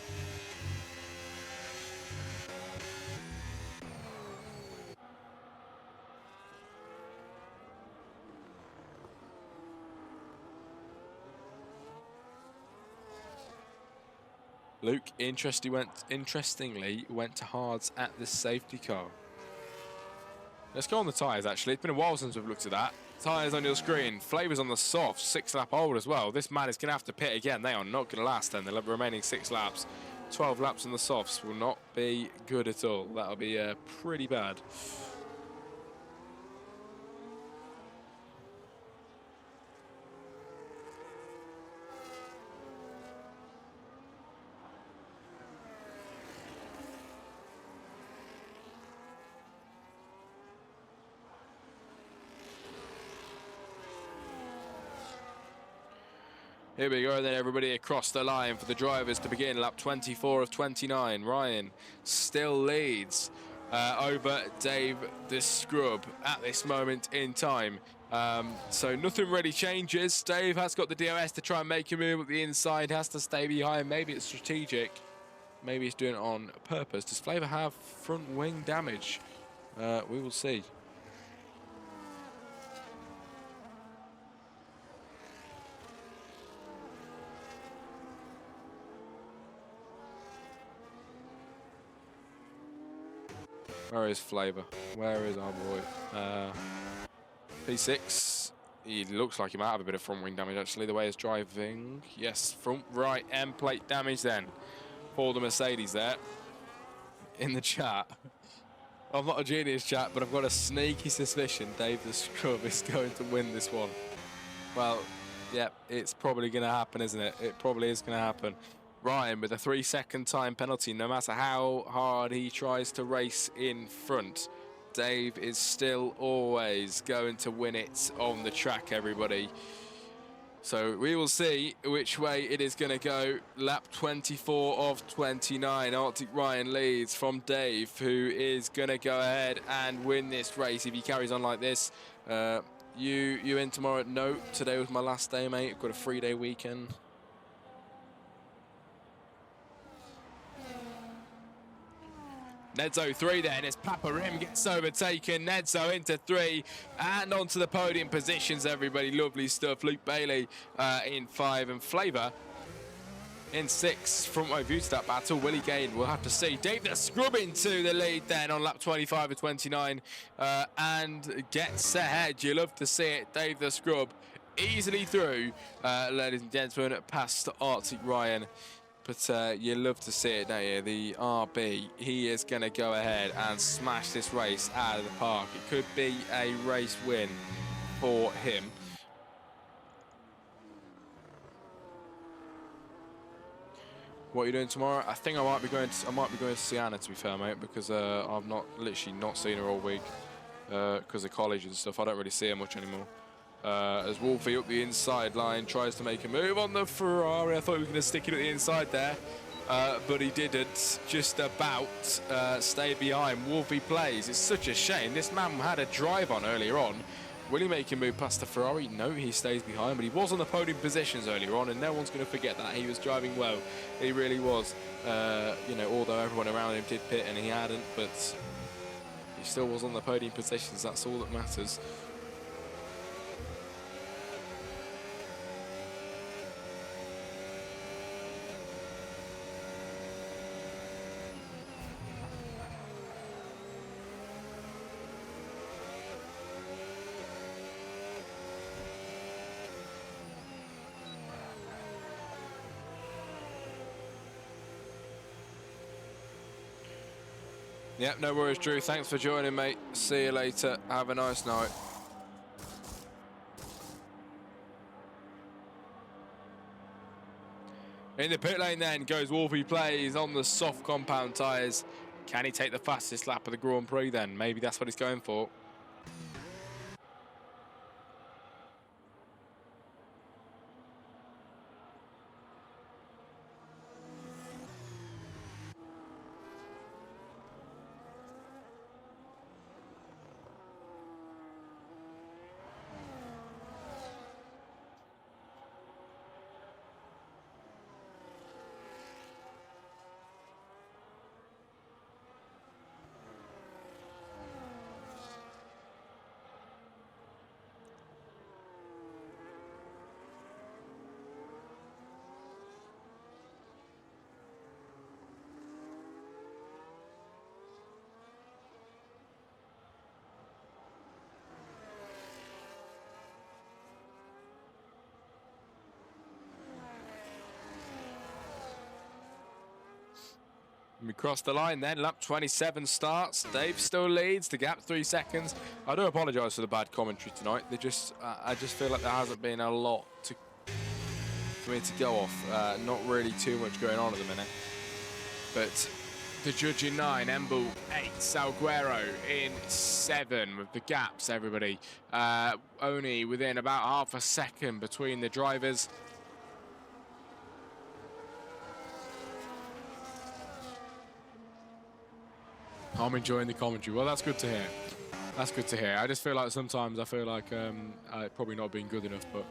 Luke interestingly went to hards at the safety car. Let's go on the tyres, actually. It's been a while since we've looked at that. Tyres on your screen. Flavors on the soft. 6 lap old as well. This man is going to have to pit again. They are not going to last then. The remaining 6 laps. 12 laps on the softs will not be good at all. That'll be pretty bad. Here we go then, everybody, across the line for the drivers to begin. Lap 24 of 29. Ryan still leads over Dave the Scrub at this moment in time. So nothing really changes. Dave has got the DRS to try and make a move at the inside, has to stay behind. Maybe it's strategic. Maybe he's doing it on purpose. Does Flavor have front wing damage? We will see. Where is Flavour? Where is our boy? P6. He looks like he might have a bit of front wing damage, actually, the way he's driving. Yes, front right end plate damage then for the Mercedes there. In the chat. I'm not a genius, chat, but I've got a sneaky suspicion Dave the Scrub is going to win this one. Well, yeah, it's probably going to happen, isn't it? It probably is going to happen. Ryan with a 3-second time penalty, no matter how hard he tries to race in front. Dave is still always going to win it on the track, everybody. So we will see which way it is going to go. Lap 24 of 29. Arctic Ryan leads from Dave, who is going to go ahead and win this race if he carries on like this. You in tomorrow? No, today was my last day, mate. I've got a 3-day weekend. Nedzo 3 then as Paparim gets overtaken. Nedzo into 3 and onto the podium positions, everybody. Lovely stuff. Luke Bailey in 5 and Flavour in 6. Front row view to that battle. Willie Gain, we'll have to see. Dave the Scrub into the lead then on lap 25 of 29 and gets ahead. You love to see it. Dave the Scrub easily through, ladies and gentlemen, past Arctic Ryan. But you love to see it, don't you? The RB, he is going to go ahead and smash this race out of the park. It could be a race win for him. What are you doing tomorrow? I think I might be going to see Anna, to be fair, mate, because I've literally not seen her all week because of college and stuff. I don't really see her much anymore. As Wolfie up the inside line tries to make a move on the Ferrari. I thought he was going to stick it at the inside there, but he didn't. Just about stay behind. Wolfie plays. It's such a shame. This man had a drive on earlier on. Will he make a move past the Ferrari? No, he stays behind, but he was on the podium positions earlier on, and no one's going to forget that. He was driving well. He really was. You know, although everyone around him did pit and he hadn't, but he still was on the podium positions. That's all that matters. Yep, no worries, Drew. Thanks for joining, mate. See you later. Have a nice night. In the pit lane then goes Wolfie Plays on the soft compound tyres. Can he take the fastest lap of the Grand Prix then? Maybe that's what he's going for. We cross the line then, lap 27 starts. Dave still leads, the gap 3 seconds. I do apologise for the bad commentary tonight. I just feel like there hasn't been a lot for me to go off. Not really too much going on at the minute. But the judge in 9, Emble 8, Salguero in 7 with the gaps, everybody. Only within about half a second between the drivers. I'm enjoying the commentary. Well, that's good to hear. That's good to hear. I just feel like sometimes I feel like I've probably not been good enough, but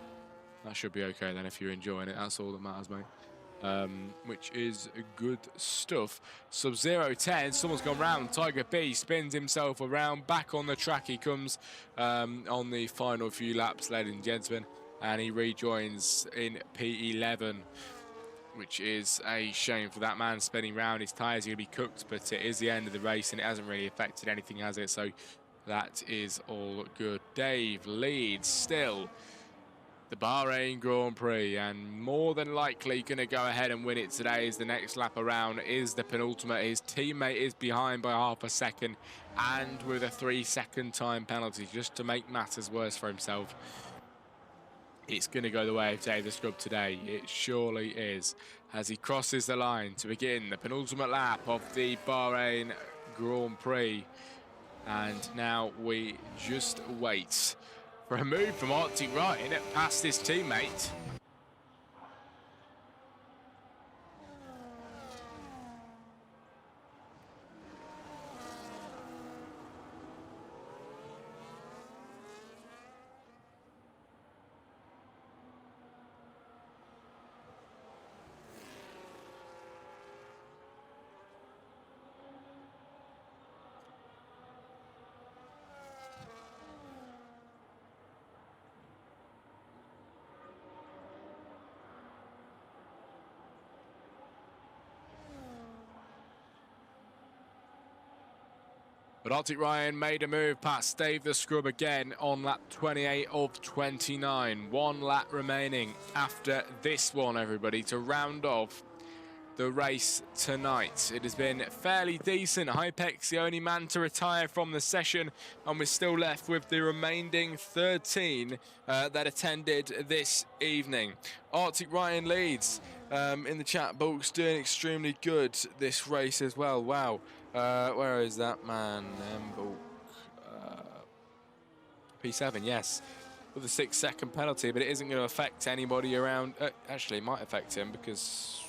that should be okay then if you're enjoying it. That's all that matters, mate. Which is good stuff. Sub-Zero 10, someone's gone round. Tiger B spins himself around. Back on the track he comes on the final few laps, ladies and gentlemen. And he rejoins in P11. which is a shame for that man spinning round. His tyres are going to be cooked, but it is the end of the race and it hasn't really affected anything, has it? So that is all good. Dave leads still the Bahrain Grand Prix, and more than likely going to go ahead and win it today as the next lap around is the penultimate. His teammate is behind by half a second, and with a 3-second time penalty, just to make matters worse for himself. It's going to go the way of Dave the Scrub today. It surely is, as he crosses the line to begin the penultimate lap of the Bahrain Grand Prix. And now we just wait for a move from Arctic Ryan past his teammate. But Arctic Ryan made a move past Dave the Scrub again on lap 28 of 29. 1 lap remaining after this one, everybody, to round off the race tonight. It has been fairly decent. Hypex, the only man to retire from the session, and we're still left with the remaining 13 that attended this evening. Arctic Ryan leads in the chat. Bulk's doing extremely good this race as well. Wow. Where is that man? P7, yes, with a 6-second penalty, but it isn't going to affect anybody around. Actually, it might affect him because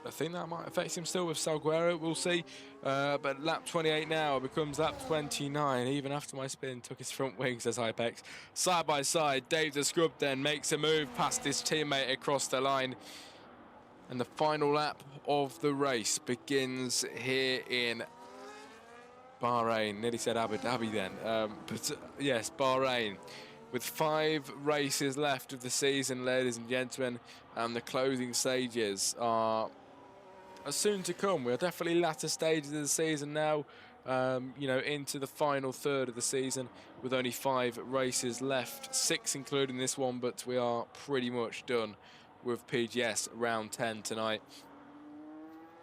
I think that might affect him still with Salguero. We'll see. But lap 28 now becomes lap 29. Even after my spin took his front wing, says Hypex. Side by side, Dave the Scrub then makes a move past his teammate across the line. And the final lap of the race begins here in Bahrain. Nearly said Abu Dhabi then. But yes, Bahrain. With 5 races left of the season, ladies and gentlemen, and the closing stages are soon to come. We're definitely latter stages of the season now, you know, into the final third of the season with only 5 races left, 6 including this one, but we are pretty much done with PGS round 10 tonight.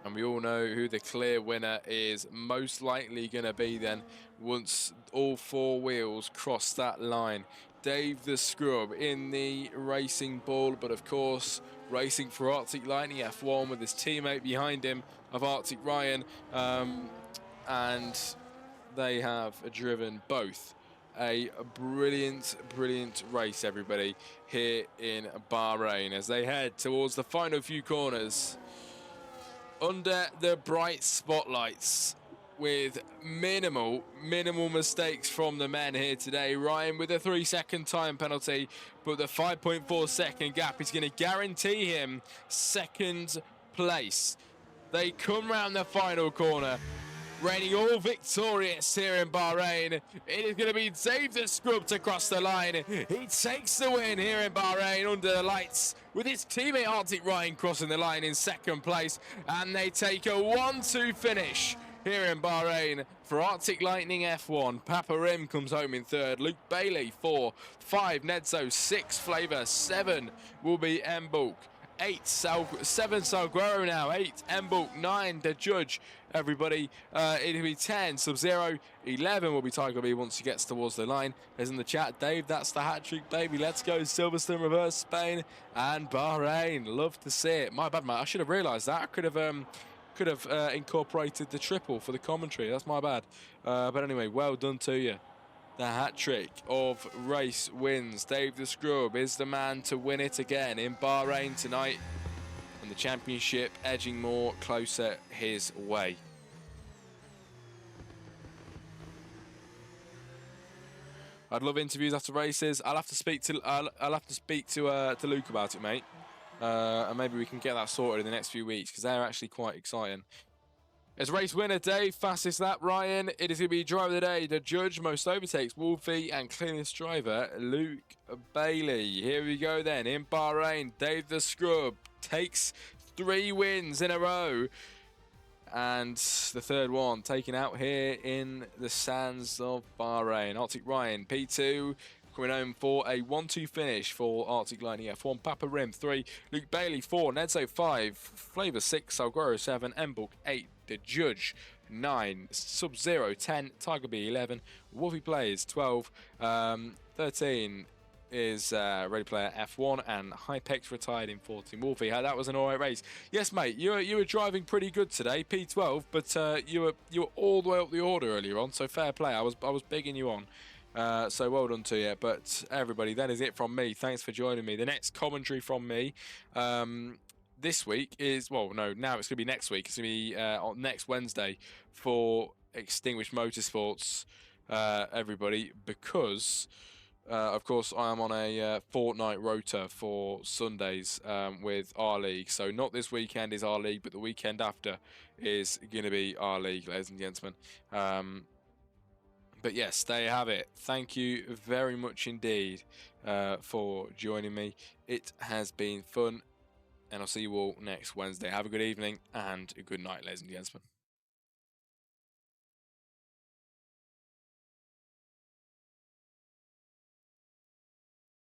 And we all know who the clear winner is most likely going to be then once all 4 wheels cross that line. Dave the Scrub in the racing ball, but of course racing for Arctic Lightning F1 with his teammate behind him of Arctic Ryan, and they have driven both a brilliant race, everybody, here in Bahrain as they head towards the final few corners under the bright spotlights with minimal mistakes from the men here today. Ryan with a 3-second time penalty, but the 5.4 second gap is going to guarantee him second place. They come round the final corner, reigning all victorious here in Bahrain. It is going to be Dave the Scrub to cross the line. He takes the win here in Bahrain under the lights with his teammate Arctic Ryan crossing the line in second place. And they take a 1-2 finish here in Bahrain for Arctic Lightning F1. Papa Rim comes home in third. Luke Bailey 4, 5 Nedzo, 6 Flavor, 7 will be M-Bulk. 7 Salguero now, 8 M-Bulk, 9 the Judge, everybody. It'll be 10 Sub-Zero, 11 will be Tiger B once he gets towards the line. As in the chat, Dave, that's the hat-trick, baby. Let's go Silverstone, reverse Spain and Bahrain. Love to see it. My bad, mate. I should have realised that. I could have incorporated the triple for the commentary. That's my bad. But anyway, well done to you. The hat-trick of race wins. Dave the Scrub is the man to win it again in Bahrain tonight, and the championship edging more closer his way. I'd love interviews after races. I'll have to speak to Luke about it, mate, and maybe we can get that sorted in the next few weeks because they're actually quite exciting. It's race winner day, fastest lap, Ryan. It is going to be driver of the day. The judge most overtakes, Wolfie, and cleanest driver, Luke Bailey. Here we go then. In Bahrain, Dave the Scrub takes 3 wins in a row. And the third one taken out here in the sands of Bahrain. Arctic Ryan, P2, coming home for a 1-2 finish for Arctic Lightning F1. Papa Rim 3, Luke Bailey 4, Nedzo 5, Flavor 6, Salguero 7, Mbook 8, The Judge 9, Sub-Zero 10, Tiger B 11, Wolfie Plays 12, 13 is Ready Player F1, and Hypex retired in 14. Wolfie, that was an alright race. Yes, mate, you were driving pretty good today, P12, but you were all the way up the order earlier on, so fair play. I was bigging you on. So well done to you. But everybody, that is it from me. Thanks for joining me. The next commentary from me this week is, well, no, now it's going to be next week. It's going to be on next Wednesday for Extinguished Motorsports, everybody, because of course I am on a fortnight rota for Sundays with our league. So not this weekend is our league, but the weekend after is going to be our league, ladies and gentlemen. But yes, there you have it. Thank you very much indeed for joining me. It has been fun, and I'll see you all next Wednesday. Have a good evening and a good night, ladies and gentlemen.